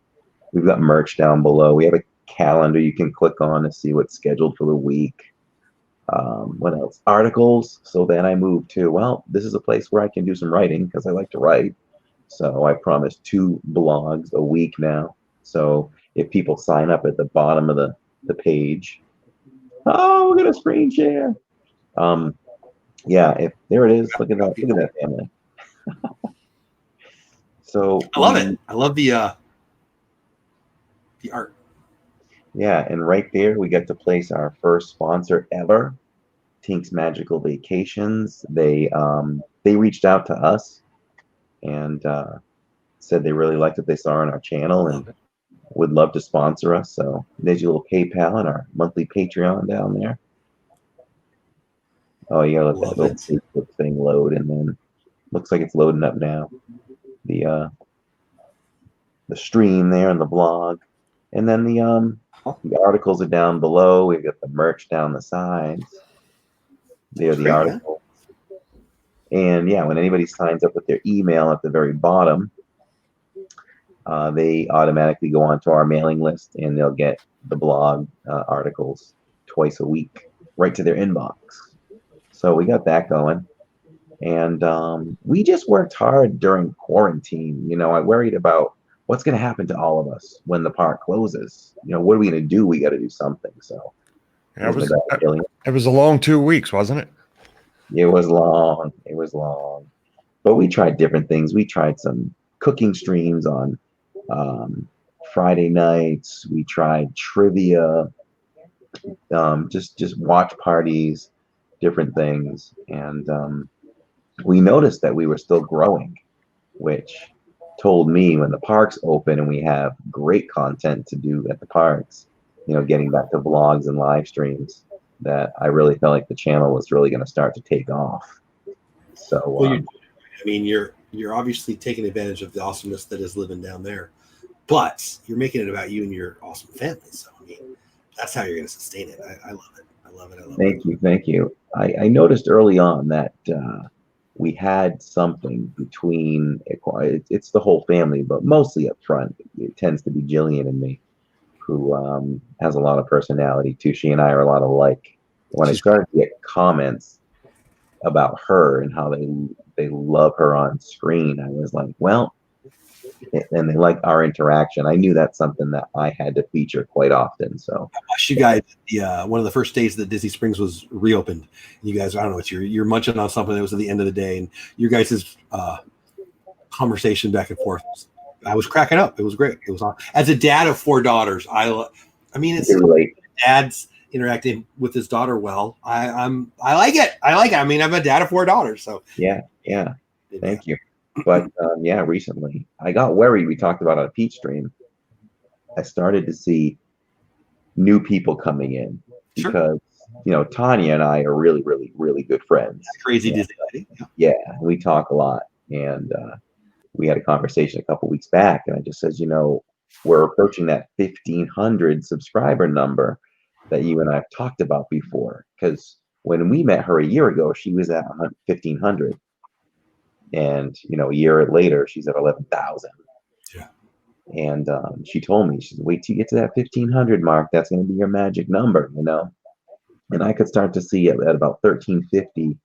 We've got merch down below. We have a calendar you can click on to see what's scheduled for the week. What else? Articles. So then I moved to, well, this is a place where I can do some writing because I like to write. So I promised 2 blogs a week now. So if people sign up at the bottom of the page, we're gonna screen share. If there it is. Look at that family. So I love it. I love the art. Yeah, and right there we get to place our first sponsor ever, Tink's Magical Vacations. They reached out to us and said they really liked what they saw on our channel and would love to sponsor us. So there's your little PayPal and our monthly Patreon down there. Oh, you gotta let that little Facebook thing load, and then looks like it's loading up now. The stream there and the blog, and then the articles are down below. We've got the merch down the sides. There are the articles. And yeah, when anybody signs up with their email at the very bottom, they automatically go onto our mailing list and they'll get the blog articles twice a week right to their inbox. So we got that going. And we just worked hard during quarantine. I worried about what's going to happen to all of us when the park closes. What are we going to do? We got to do something. So it was a long 2 weeks, wasn't it? It was long. But we tried different things. We tried some cooking streams on Friday nights. We tried trivia, just watch parties, different things, and we noticed that we were still growing, which told me when the parks open and we have great content to do at the parks, getting back to vlogs and live streams, that I really felt like the channel was really going to start to take off. So, well, you're obviously taking advantage of the awesomeness that is living down there, but you're making it about you and your awesome family. So, I mean, that's how you're going to sustain it. I love it. I love it. Thank you. I noticed early on that we had something between, it's the whole family, but mostly up front, it tends to be Jillian and me, who has a lot of personality too. She and I are a lot alike. When I started to get comments about her and how they love her on screen, I was like, well, and they like our interaction. I knew that's something that I had to feature quite often. So I watched you guys. One of the first days that Disney Springs was reopened. You guys, I don't know what you're munching on something that was at the end of the day, and your guys' conversation back and forth. I was cracking up. It was great. It was as a dad of 4 daughters. I mean, it's dad's interacting with his daughter well. I like it. I mean, I'm a dad of 4 daughters, so yeah. Thank you. But recently I got worried. We talked about on a Peach stream. I started to see new people coming in because Tanya and I are really, really, really good friends. Crazy Disney lady. Yeah, we talk a lot, and we had a conversation a couple weeks back, and I just said, we're approaching that 1,500 subscriber number that you and I have talked about before. Because when we met her a year ago, she was at 1,500. And a year later, she's at 11,000. Yeah. And she told me, she said, "Wait till you get to that 1,500 mark. That's going to be your magic number, And I could start to see at about 1,350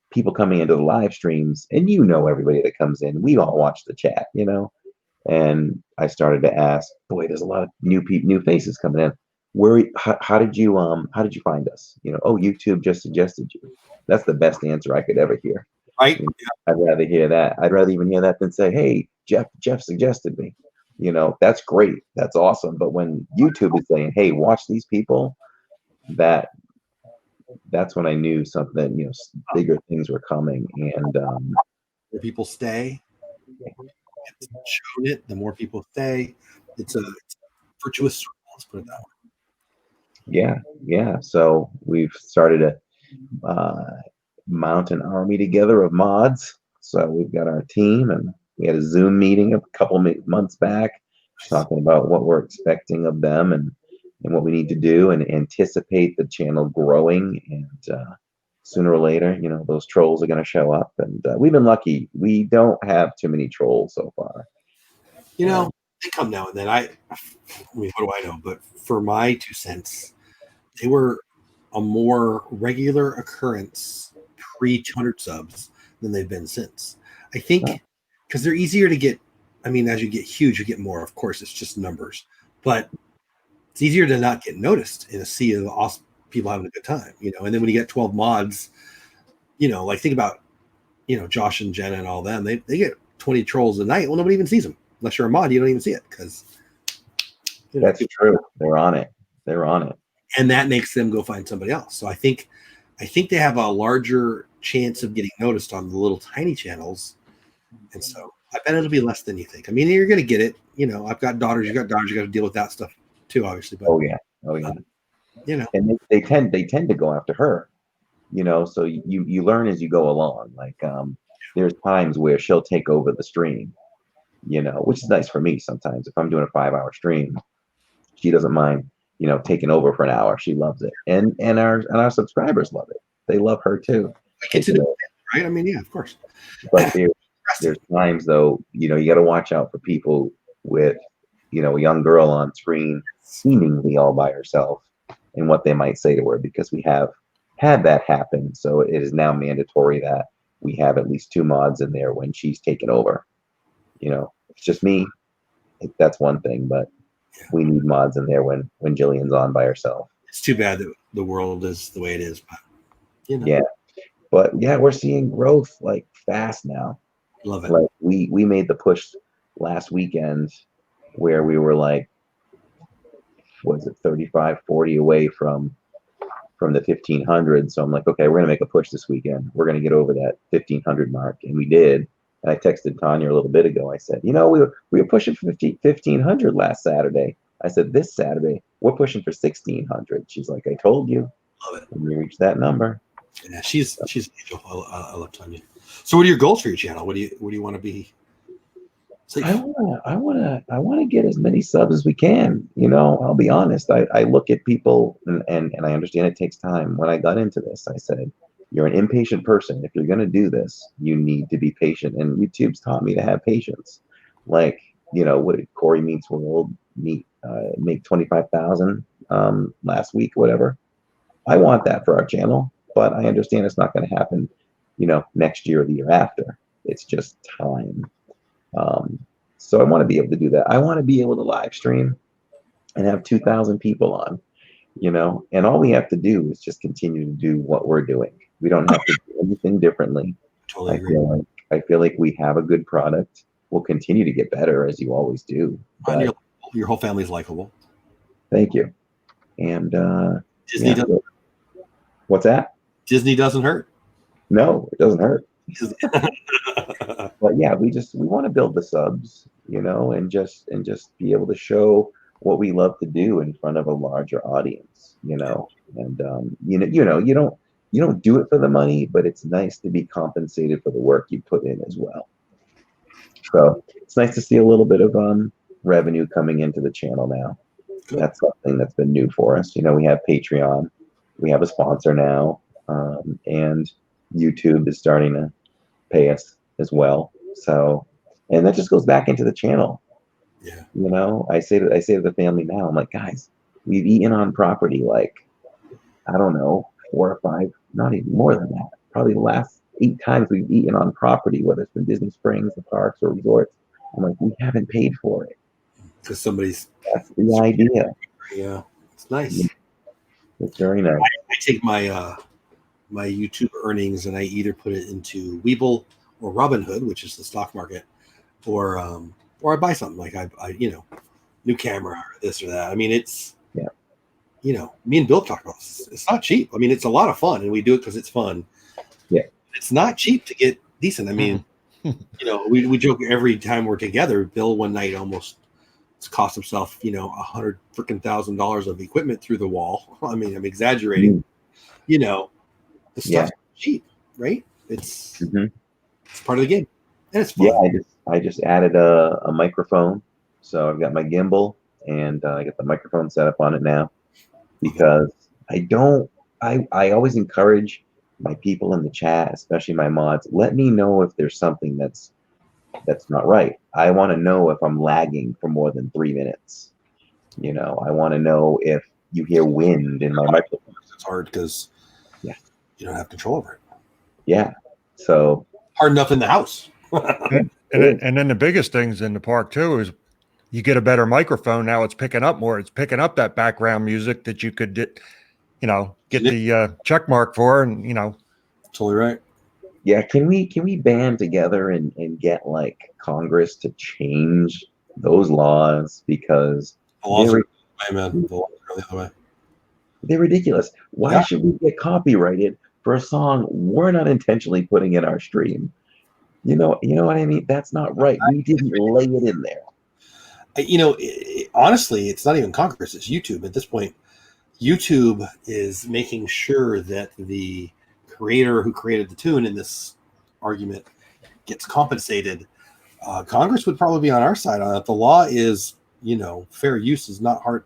people coming into the live streams, and everybody that comes in. We all watch the chat, And I started to ask, boy, there's a lot of new faces coming in. How did you find us? YouTube just suggested you. That's the best answer I could ever hear. Right. I'd rather hear that. I'd rather even hear that than say, hey, Jeff suggested me. That's great. That's awesome. But when YouTube is saying, hey, watch these people, that's when I knew something, bigger things were coming. And the people stay. It's shown it. The more people stay, it's a virtuous circle. Let's put it that way. Yeah. So we've started to mount an army together of mods. So we've got our team, and we had a Zoom meeting a couple months back talking about what we're expecting of them and what we need to do and anticipate the channel growing. And sooner or later, those trolls are going to show up. And we've been lucky. We don't have too many trolls so far. They come now and then. I mean, what do I know? But for my 2 cents, they were a more regular occurrence pre-200 subs than they've been since. I think because they're easier to get. I mean, as you get huge, you get more. Of course, it's just numbers, but it's easier to not get noticed in a sea of awesome people having a good time. And then when you get 12 mods, like think about, Josh and Jenna and all them. They get 20 trolls a night. Well, nobody even sees them unless you're a mod. You don't even see it because that's true. They're on it. And that makes them go find somebody else. So I think they have a larger chance of getting noticed on the little tiny channels. And so I bet it'll be less than you think. I mean, you're going to get it. I've got daughters. You got daughters. You got to deal with that stuff too, obviously. But, oh yeah. And they tend to go after her. So you learn as you go along. Like there's times where she'll take over the stream. Which is nice for me sometimes. If I'm doing a 5-hour stream, she doesn't mind. Taking over for an hour. She loves it. And our subscribers love it. They love her too. Right? I mean, yeah, of course. But there's times though, you got to watch out for people with, a young girl on screen seemingly all by herself and what they might say to her, because we have had that happen. So it is now mandatory that we have at least 2 mods in there when she's taken over. It's just me. That's one thing, but we need mods in there when Jillian's on by herself. It's too bad that the world is the way it is, but Yeah. But yeah, we're seeing growth like fast now. Love it. Like we made the push last weekend where we were like was it 35, 40 away from the 1500. So I'm like, okay, we're gonna make a push this weekend. We're gonna get over that 1500 mark, and we did. And I texted Tanya a little bit ago. I said, we were pushing for 1500 last Saturday. I said, this Saturday we're pushing for 1600. She's like, I told you. Love it. And we reached that number. Yeah, she's an angel. I love Tanya. So, what are your goals for your channel? What do you want to be? I want to get as many subs as we can. I'll be honest. I look at people and I understand it takes time. When I got into this, I said, you're an impatient person. If you're going to do this, you need to be patient. And YouTube's taught me to have patience. Like, what did Corey Meets World make 25,000 last week, whatever. I want that for our channel, but I understand it's not going to happen, next year or the year after. It's just time. So I want to be able to do that. I want to be able to live stream and have 2,000 people on, and all we have to do is just continue to do what we're doing. We don't have to do anything differently. Totally agree. I feel like we have a good product. We'll continue to get better as you always do. And your whole family's likable. Thank you. And Disney doesn't. What's that? Disney doesn't hurt. No, it doesn't hurt. But yeah, we want to build the subs, and just be able to show what we love to do in front of a larger audience, and you don't do it for the money, but it's nice to be compensated for the work you put in as well. So it's nice to see a little bit of revenue coming into the channel now. Good. That's something that's been new for us. We have Patreon, we have a sponsor now, and YouTube is starting to pay us as well. So, and that just goes back into the channel. Yeah. I say to the family now, I'm like, guys, we've eaten on property like, I don't know, 4 or 5, not even more than that. Probably the last 8 times we've eaten on property, whether it's been Disney Springs, the parks, or resorts. I'm like, we haven't paid for it. Because That's the idea. Yeah, it's nice. It's very nice. I take my my YouTube earnings and I either put it into Webull or Robinhood, which is the stock market, or I buy something like I new camera or this or that. I mean, it's me and Bill talked about this. It's not cheap. I mean, it's a lot of fun, and we do it because it's fun. Yeah, it's not cheap to get decent. I mean, we joke every time we're together. Bill one night almost cost himself $100,000 of equipment through the wall. I mean, I'm exaggerating. The stuff's cheap, right? It's part of the game, and it's fun. Yeah, I just added a microphone, so I've got my gimbal and I got the microphone set up on it now, because I always encourage my people in the chat, especially my mods, let me know if there's something that's not right. I want to know if I'm lagging for more than 3 minutes. I want to know if you hear wind in my microphone. It's hard because you don't have control over it. Yeah. So hard enough in the house. and then the biggest things in the park too is you get a better microphone. Now it's picking up more. It's picking up that background music that you could get the check mark for, and Totally right. Yeah, can we band together and get like Congress to change those laws, because they're ridiculous. Why should we get copyrighted for a song we're not intentionally putting in our stream? You know what I mean? That's not right. We didn't lay it in there. Honestly, it's not even Congress, it's YouTube at this point. YouTube is making sure that the creator who created the tune in this argument gets compensated. Congress would probably be on our side on it. The law is, fair use is not hard.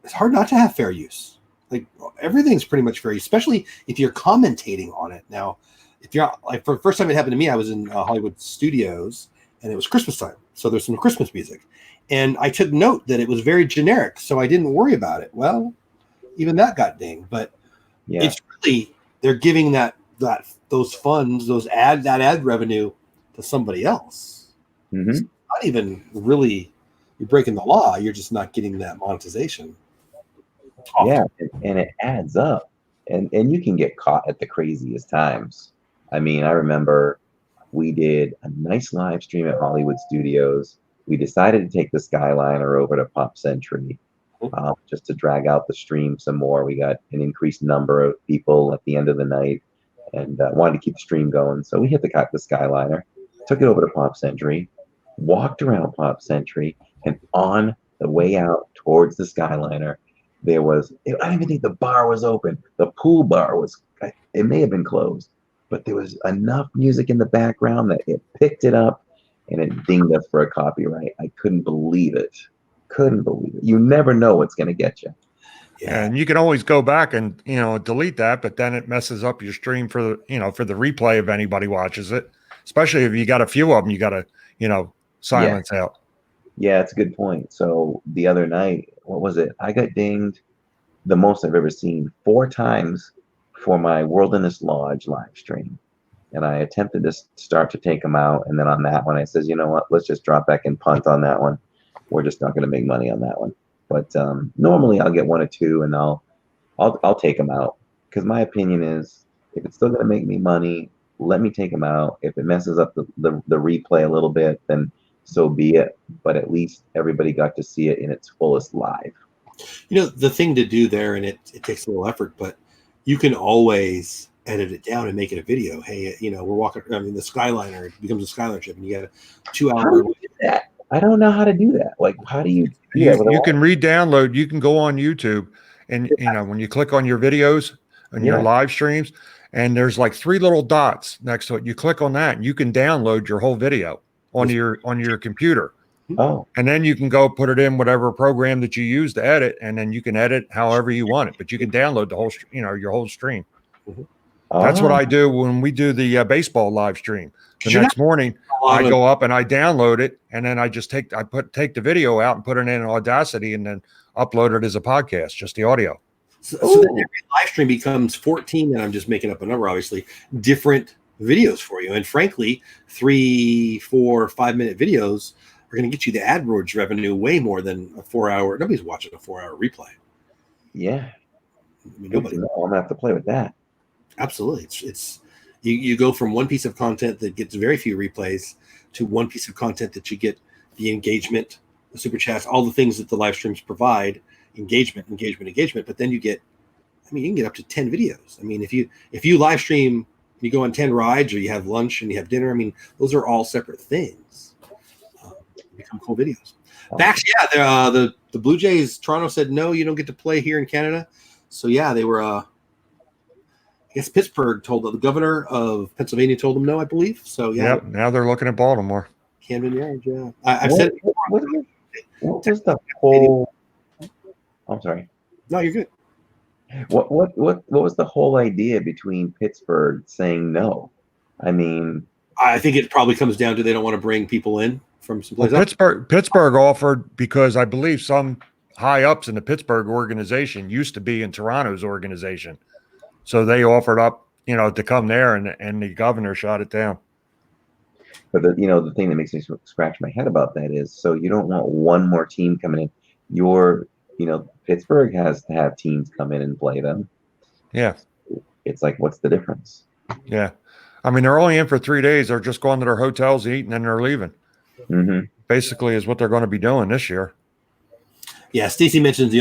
It's hard not to have fair use. Like, everything's pretty much fair use, especially if you're commentating on it. Now, if you're like, for the first time it happened to me, I was in Hollywood Studios and it was Christmas time. So there's some Christmas music. And I took note that it was very generic, so I didn't worry about it. Well, even that got dinged. But it's really, they're giving those funds, that ad revenue to somebody else. Mm-hmm. It's not even really, you're breaking the law. You're just not getting that monetization. Yeah, and it adds up. And you can get caught at the craziest times. I mean, I remember we did a nice live stream at Hollywood Studios. We decided to take the Skyliner over to Pop Century. just to drag out the stream some more. We got an increased number of people at the end of the night, and wanted to keep the stream going. So we hit the Skyliner, took it over to Pop Century, walked around Pop Century, and on the way out towards the Skyliner, there was, I don't even think the bar was open. The pool bar was, it may have been closed, but there was enough music in the background that it picked it up and it dinged us for a copyright. I couldn't believe it. Couldn't believe it. You never know what's going to get you. Yeah. And you can always go back and, delete that, but then it messes up your stream for the replay if anybody watches it, especially if you got a few of them, you got to, silence out. Yeah, it's a good point. So the other night, what was it? I got dinged the most I've ever seen 4 times for my Wilderness Lodge live stream. And I attempted to start to take them out. And then on that one, I says, you know what, let's just drop back and punt on that one. We're just not going to make money on that one. But normally I'll get 1 or 2 and I'll take them out. Because my opinion is, if it's still going to make me money, let me take them out. If it messes up the replay a little bit, then so be it. But at least everybody got to see it in its fullest live. The thing to do there, and it takes a little effort, but you can always edit it down and make it a video. Hey, we're walking, the Skyliner becomes a Skyliner trip, and you got a 2-hour. How do you do that? I don't know how to do that. Like, how do you do that? You can re-download. You can go on YouTube, and when you click on your videos and your live streams, and there's like 3 little dots next to it. You click on that, and you can download your whole video on your computer. Oh, and then you can go put it in whatever program that you use to edit, and then you can edit however you want it. But you can download the whole, your whole stream. That's what I do when we do the baseball live stream. The next morning, I go up and I download it, and then I just take the video out and put it in Audacity, and then upload it as a podcast, just the audio. So then every live stream becomes 14, and I'm just making up a number, obviously, different videos for you. And frankly, 3, 4, 5-minute videos are going to get you the AdWords revenue way more than a 4-hour. Nobody's watching a 4-hour replay. Yeah, nobody. I'm gonna have to play with that. Absolutely, it's you go from one piece of content that gets very few replays to one piece of content that you get the engagement, the super chats, all the things that the live streams provide. Engagement. But then you get, you can get up to 10 videos. If you live stream, you go on 10 rides, or you have lunch and you have dinner. Those are all separate things. Become cool videos. Actually, the Blue Jays, Toronto said no, you don't get to play here in Canada. So they were. I guess Pittsburgh told the governor of Pennsylvania told them no, I believe. So Yep. Now they're looking at Baltimore. Camden Yards. Yeah, I've said. What was the whole? I'm sorry. No, you're good. What was the whole idea between Pittsburgh saying no? I think it probably comes down to they don't want to bring people in from someplace else. Pittsburgh offered, because I believe some high ups in the Pittsburgh organization used to be in Toronto's organization, so they offered up, to come there, and the governor shot it down. But the thing that makes me scratch my head about that is, so you don't want one more team coming in. Pittsburgh has to have teams come in and play them. Yeah. It's like, what's the difference? Yeah. They're only in for 3 days. They're just going to their hotels, eating, and they're leaving. Mm-hmm. Basically is what they're going to be doing this year. Yeah. Stacey mentions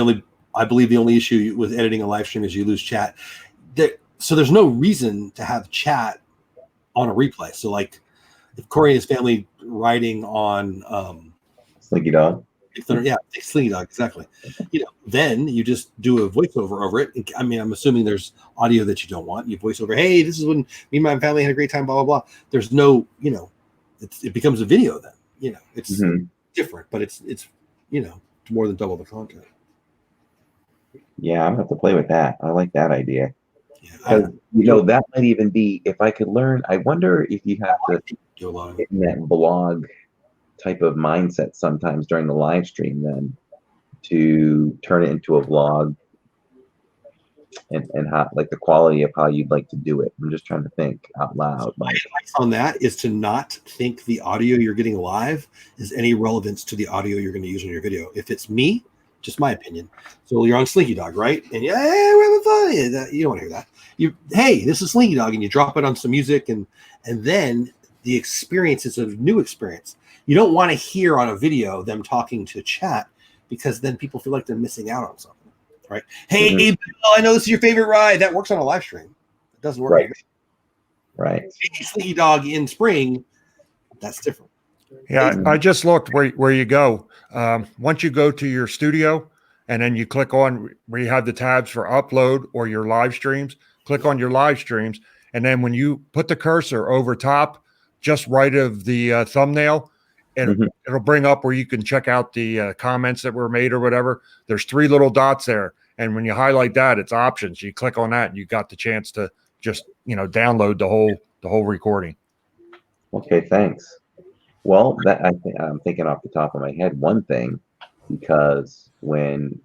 I believe the only issue with editing a live stream is you lose chat. So there's no reason to have chat on a replay. So like if Corey and his family riding on Slinky Dog. Slinky Dog, exactly. Then you just do a voiceover over it. I'm assuming there's audio that you don't want. You voice over, hey, this is when me and my family had a great time, blah, blah, blah. There's no, it becomes a video then. It's different, but it's more than double the content. Yeah, I'm gonna have to play with that. I like that idea. Yeah, that might even be, if I could learn. I wonder if you have to get in that blog type of mindset sometimes during the live stream, then to turn it into a vlog, and how, like, the quality of how you'd like to do it. I'm just trying to think out loud. My advice on that is to not think the audio you're getting live is any relevance to the audio you're going to use in your video. If it's me, just my opinion. So you're on Slinky Dog, right? And hey, we're having fun. You don't want to hear that. Hey, this is Slinky Dog, and you drop it on some music, and then the experience is a new experience. You don't want to hear on a video them talking to chat. because then people feel like they're missing out on something, right? Hey, Mhm. Bill, I know this is your favorite ride. That works on a live stream. It doesn't work. Right. Right. Slinky Dog in spring, that's different. Yeah, I just looked where you go. Once you go to your studio and then you click on where you have the tabs for upload or your live streams, click on your live streams. And then when you put the cursor over top, just right of the thumbnail, it'll bring up where you can check out the comments that were made or whatever. There's 3 little dots there. And when you highlight that, it's options. You click on that and you got the chance to just, download the whole recording. Okay, thanks. Well, I'm thinking off the top of my head one thing, because when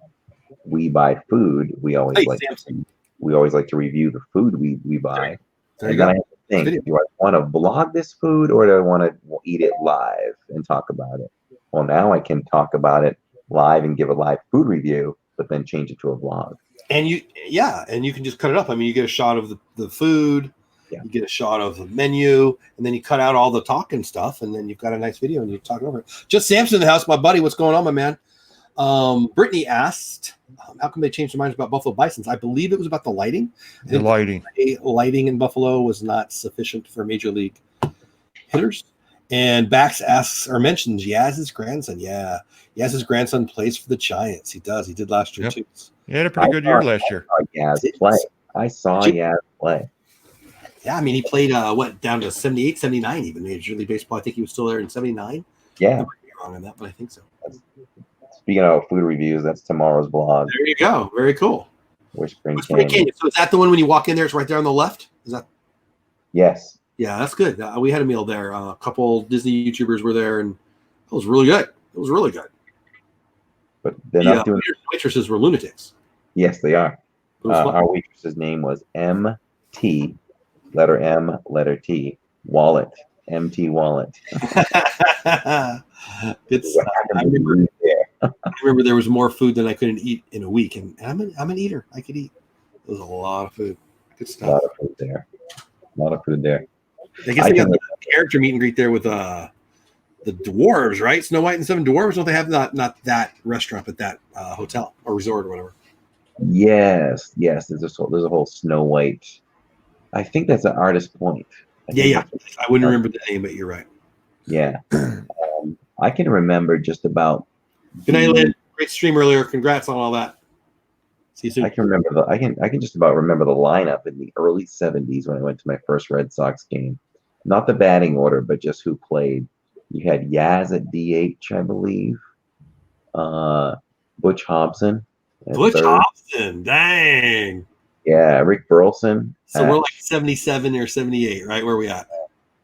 we buy food, we always like to review the food we buy. There you And go. then I have to think, do I want to vlog this food or do I want to eat it live and talk about it? Well, now I can talk about it live and give a live food review, but then change it to a vlog. And you can just cut it up. I mean, you get a shot of the food, you get a shot of the menu, and then you cut out all the talking stuff, and then you've got a nice video and you're talking over it. Just Samson in the house, my buddy. What's going on, my man? Brittany asked, how come they changed their minds about Buffalo Bisons? I believe it was about the lighting. The lighting. Lighting in Buffalo was not sufficient for major league hitters. And Bax asks or mentions Yaz's grandson. Yeah, Yaz's grandson plays for the Giants. He does. He did last year too. He had a pretty good year last year. I saw Yaz play. Yeah, I mean, he played down to 78, 79 even Major League Baseball. I think he was still there in 79. Yeah. I might be wrong on that, but I think so. Speaking of food reviews, that's tomorrow's blog. There you go. Very cool. Whispering Canyon. So is that the one when you walk in there? It's right there on the left? Is that? Yes. Yeah, that's good. We had a meal there. A couple Disney YouTubers were there, and it was really good. It was really good. But they're not doing. Waitresses were lunatics. Yes, they are. Our waitress's name was MT, letter M, letter T, Wallet, MT Wallet. I remember there was more food than I couldn't eat in a week, and I'm an eater. I could eat. There was a lot of food. Good stuff. A lot of food there. I guess they got the character meet and greet there with the dwarves, right? Snow White and Seven Dwarves. Don't they have not that restaurant, but that hotel or resort or whatever? Yes. There's a whole Snow White. I think that's an Artist Point. I wouldn't remember the name, but you're right. Yeah. I can remember just about. Good night, Lynn. Great stream earlier. Congrats on all that. See you soon. I can remember I can just about remember the lineup in the early 70s when I went to my first Red Sox game. Not the batting order, but just who played. You had Yaz at DH, I believe. Butch Hobson. Hobson, dang. Yeah, Rick Burleson. So we're like 77 or 78, right? Where are we at?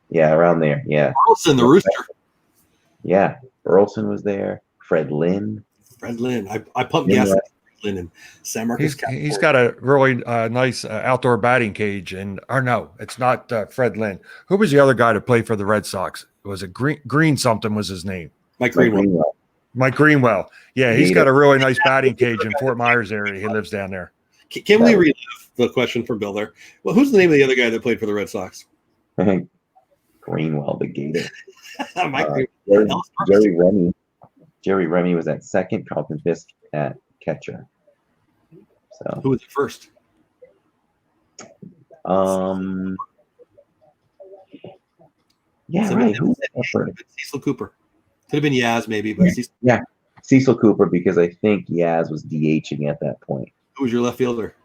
Yeah, around there. Yeah. Burleson, the Rooster. Yeah, Burleson was there. Fred Lynn. I pumped gas at Fred Lynn and San Marcos. He's got a really nice outdoor batting cage. No, it's not Fred Lynn. Who was the other guy to play for the Red Sox? It was Green something was his name. Mike Greenwell. Mike Greenwell. Yeah, he's got a really nice batting cage in Fort Myers area. He lives down there. Can we relive the question from Bill there? Well, who's the name of the other guy that played for the Red Sox? Greenwell, the Gator. Mike Jerry Remy was at second. Carlton Fisk at catcher. So who was at first? Yeah, right. Cecil Cooper. Could have been Yaz, maybe, but Cecil Cooper, because I think Yaz was DHing at that point. Who was your left fielder?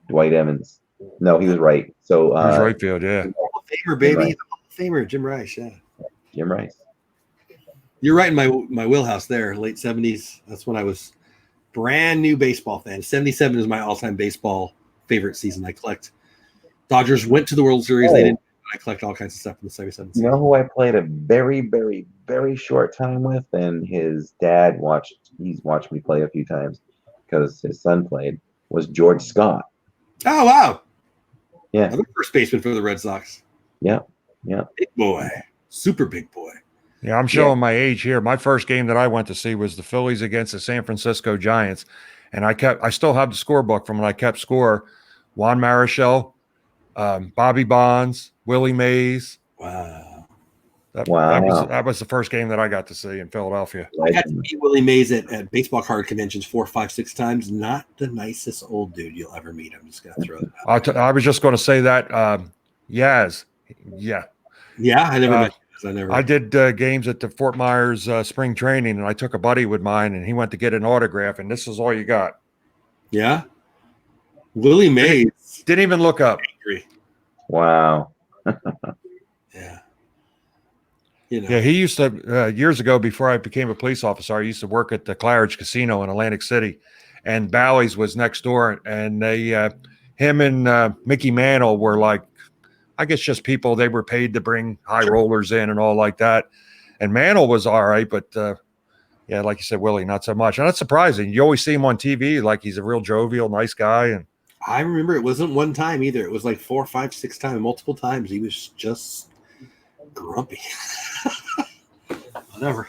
Dwight Evans. No, he was right. So he was right field, yeah. Hall of Famer, baby. Hall of Famer, Jim Rice, yeah. Jim Rice. You're right in my wheelhouse there, late 70s. That's when I was brand new baseball fan. 77 is my all-time baseball favorite season. I collect. Dodgers went to the World Series. They didn't. I collect all kinds of stuff from the 77 season. You know who I played a very, very, very short time with? And his dad he's watched me play a few times because his son played, was George Scott. Oh, wow. Yeah. Another first baseman for the Red Sox. Yeah. Big boy. Super big boy. Yeah, I'm showing my age here. My first game that I went to see was the Phillies against the San Francisco Giants. And I still have the scorebook from when I kept score. Juan Marichal, Bobby Bonds, Willie Mays. Wow. Wow. That was the first game that I got to see in Philadelphia. I got to meet Willie Mays at baseball card conventions 4, 5, 6 times. Not the nicest old dude you'll ever meet. I'm just going to throw that out. I was just going to say that. Yaz. Yeah. Yeah, I never met you. I did games at the Fort Myers spring training, and I took a buddy with mine, and he went to get an autograph, and this is all you got. Yeah. Willie Mays. Didn't even look up. Angry. Wow. Yeah. You know. Yeah, he used to, years ago, before I became a police officer, I used to work at the Claridge Casino in Atlantic City, and Bally's was next door, and him and Mickey Mantle were like, I guess just people, they were paid to bring high rollers in and all like that. And Mantle was all right, but yeah, like you said, Willie, not so much. And that's surprising. You always see him on TV, like he's a real jovial, nice guy. And I remember it wasn't one time either. It was like 4, 5, 6 times, multiple times. He was just grumpy. Whatever.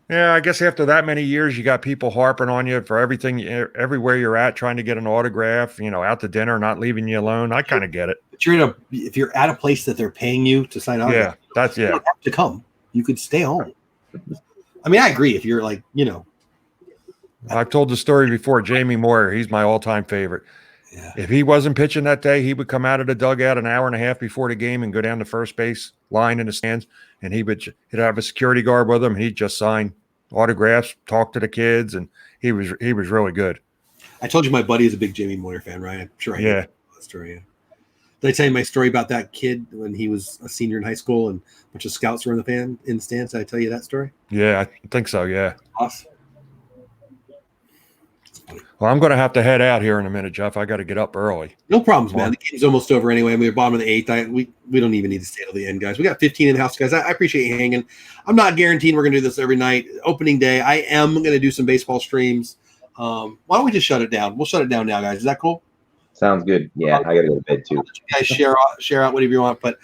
Yeah, I guess after that many years, you got people harping on you for everything, everywhere you're at, trying to get an autograph, out to dinner, not leaving you alone. I kind of get it. But if you're at a place that they're paying you to sign autographs, you don't have to come. You could stay home. I mean, I agree. If you're like, I've told the story before. Jamie Moyer, he's my all-time favorite. Yeah. If he wasn't pitching that day, he would come out of the dugout an hour and a half before the game and go down the first base line in the stands, and he'd have a security guard with him. He'd just sign autographs, talk to the kids, and he was really good. I told you my buddy is a big Jamie Moyer fan, right? I'm sure I know that story. Yeah. Did I tell you my story about that kid when he was a senior in high school and a bunch of scouts were in the stands? Did I tell you that story? Yeah, I think so. Yeah. Awesome. Well, I'm going to have to head out here in a minute, Jeff. I got to get up early. No problems, man. The game's almost over anyway. We're bottom of the 8th. We don't even need to stay till the end, guys. We got 15 in the house, guys. I appreciate you hanging. I'm not guaranteeing we're going to do this every night. Opening day, I am going to do some baseball streams. Why don't we just shut it down? We'll shut it down now, guys. Is that cool? Sounds good. Yeah, I got to go to bed too. You guys share out whatever you want. But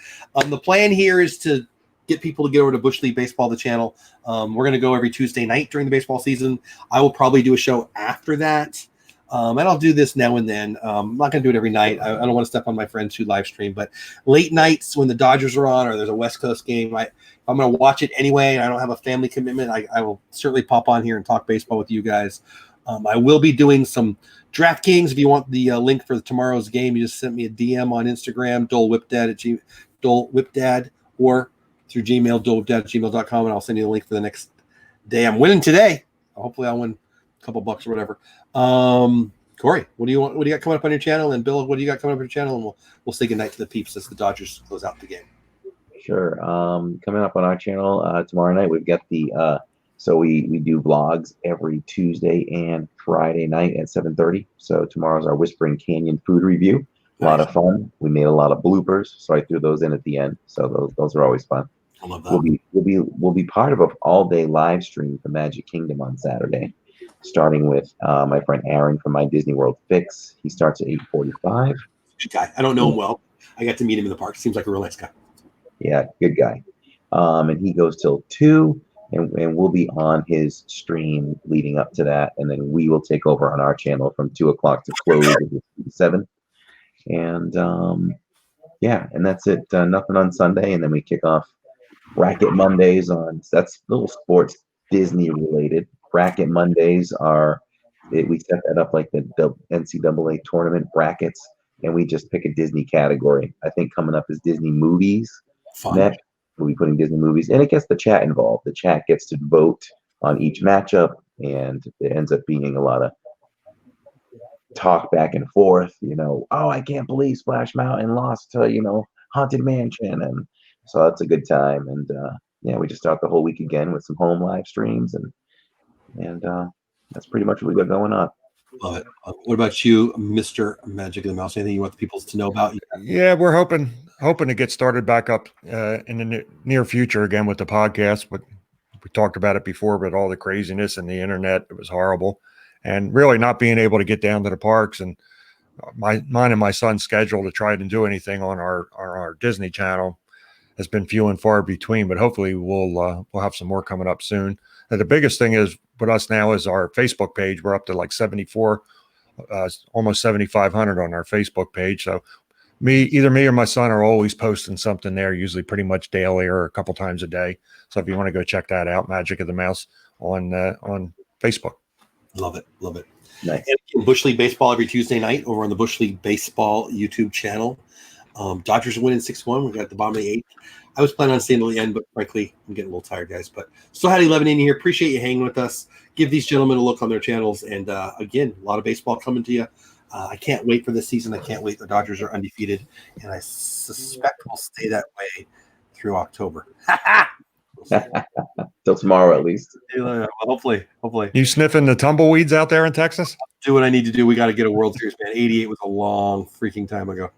the plan here is to get people to get over to Bush League Baseball, the channel. We're going to go every Tuesday night during the baseball season. I will probably do a show after that. And I'll do this now and then. I'm not going to do it every night. I don't want to step on my friends who live stream. But late nights when the Dodgers are on or there's a West Coast game, if I'm going to watch it anyway and I don't have a family commitment, I will certainly pop on here and talk baseball with you guys. I will be doing some DraftKings. If you want the link for tomorrow's game, you just send me a DM on Instagram, Dole Whipdad, or through Gmail, dolewhipdad@gmail.com, and I'll send you the link for the next day. I'm winning today. Hopefully I'll win a couple bucks or whatever. Corey, what do you got coming up on your channel? And Bill, what do you got coming up on your channel? And we'll say goodnight to the peeps as the Dodgers close out the game. Sure. Coming up on our channel tomorrow night, we've got the so we do vlogs every Tuesday and Friday night at 7:30. So tomorrow's our Whispering Canyon food review. A lot of fun. We made a lot of bloopers, so I threw those in at the end. So those are always fun. I love that. We'll be part of an all-day live stream for Magic Kingdom on Saturday, starting with my friend Aaron from My Disney World Fix. He starts at 8:45. Good guy. I don't know him well. I got to meet him in the park. Seems like a real nice guy. Yeah, good guy. And he goes till 2, and we'll be on his stream leading up to that, and then we will take over on our channel from 2 o'clock to close at 7. And yeah, and that's it. Nothing on Sunday, and then we kick off Bracket Mondays that's little sports Disney related. Bracket Mondays we set that up like the NCAA tournament brackets, and we just pick a Disney category. I think coming up is Disney movies. Fun. Next, we'll be putting Disney movies, and it gets the chat involved. The chat gets to vote on each matchup, and it ends up being a lot of talk back and forth. Oh, I can't believe Splash Mountain lost to Haunted Mansion, and so that's a good time. And yeah, we just start the whole week again with some home live streams, and that's pretty much what we got going on. Love it. What about you, Mr. Magic of the Mouse? Anything you want the people to know about? Yeah, we're hoping to get started back up in the near future again with the podcast. But we talked about it before, but all the craziness and the internet, it was horrible. And really not being able to get down to the parks, and mine and my son's schedule to try to do anything on our Disney channel has been few and far between. But hopefully we'll have some more coming up soon. And the biggest thing is with us now is our Facebook page. We're up to like 74, almost 7,500 on our Facebook page. So either me or my son are always posting something there, usually pretty much daily or a couple times a day. So if you want to go check that out, Magic of the Mouse on Facebook. Love it. Love it. Nice. And Bush League Baseball every Tuesday night over on the Bush League Baseball YouTube channel. Dodgers are winning 6-1. We got the bottom of the 8th. I was planning on staying till the end, but frankly, I'm getting a little tired, guys. But still had 11 in here. Appreciate you hanging with us. Give these gentlemen a look on their channels. And again, a lot of baseball coming to you. I can't wait for this season. I can't wait. The Dodgers are undefeated, and I suspect we'll stay that way through October. Till tomorrow, at least. Well, hopefully. You sniffing the tumbleweeds out there in Texas? Do what I need to do. We got to get a World Series, man. 88 was a long freaking time ago.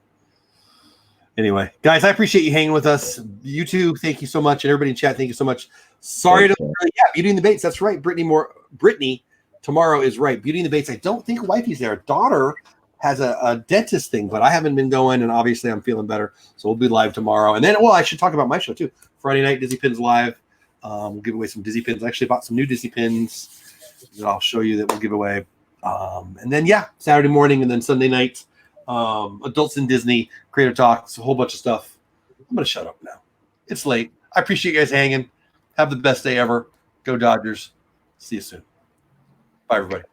Anyway, guys, I appreciate you hanging with us. YouTube, thank you so much. And everybody in chat, thank you so much. Sorry Beauty and the Bates. That's right. Brittany tomorrow is right. Beauty and the Bates. I don't think wifey's there. Daughter has a dentist thing, but I haven't been going, and obviously I'm feeling better. So we'll be live tomorrow. And then, I should talk about my show too. Friday night, Dizzy Pins Live. We'll give away some Dizzy Pins. I actually bought some new Dizzy Pins that I'll show you that we'll give away. And then, Saturday morning and then Sunday night, Adults in Disney, Creator Talks, a whole bunch of stuff. I'm going to shut up now. It's late. I appreciate you guys hanging. Have the best day ever. Go Dodgers. See you soon. Bye, everybody.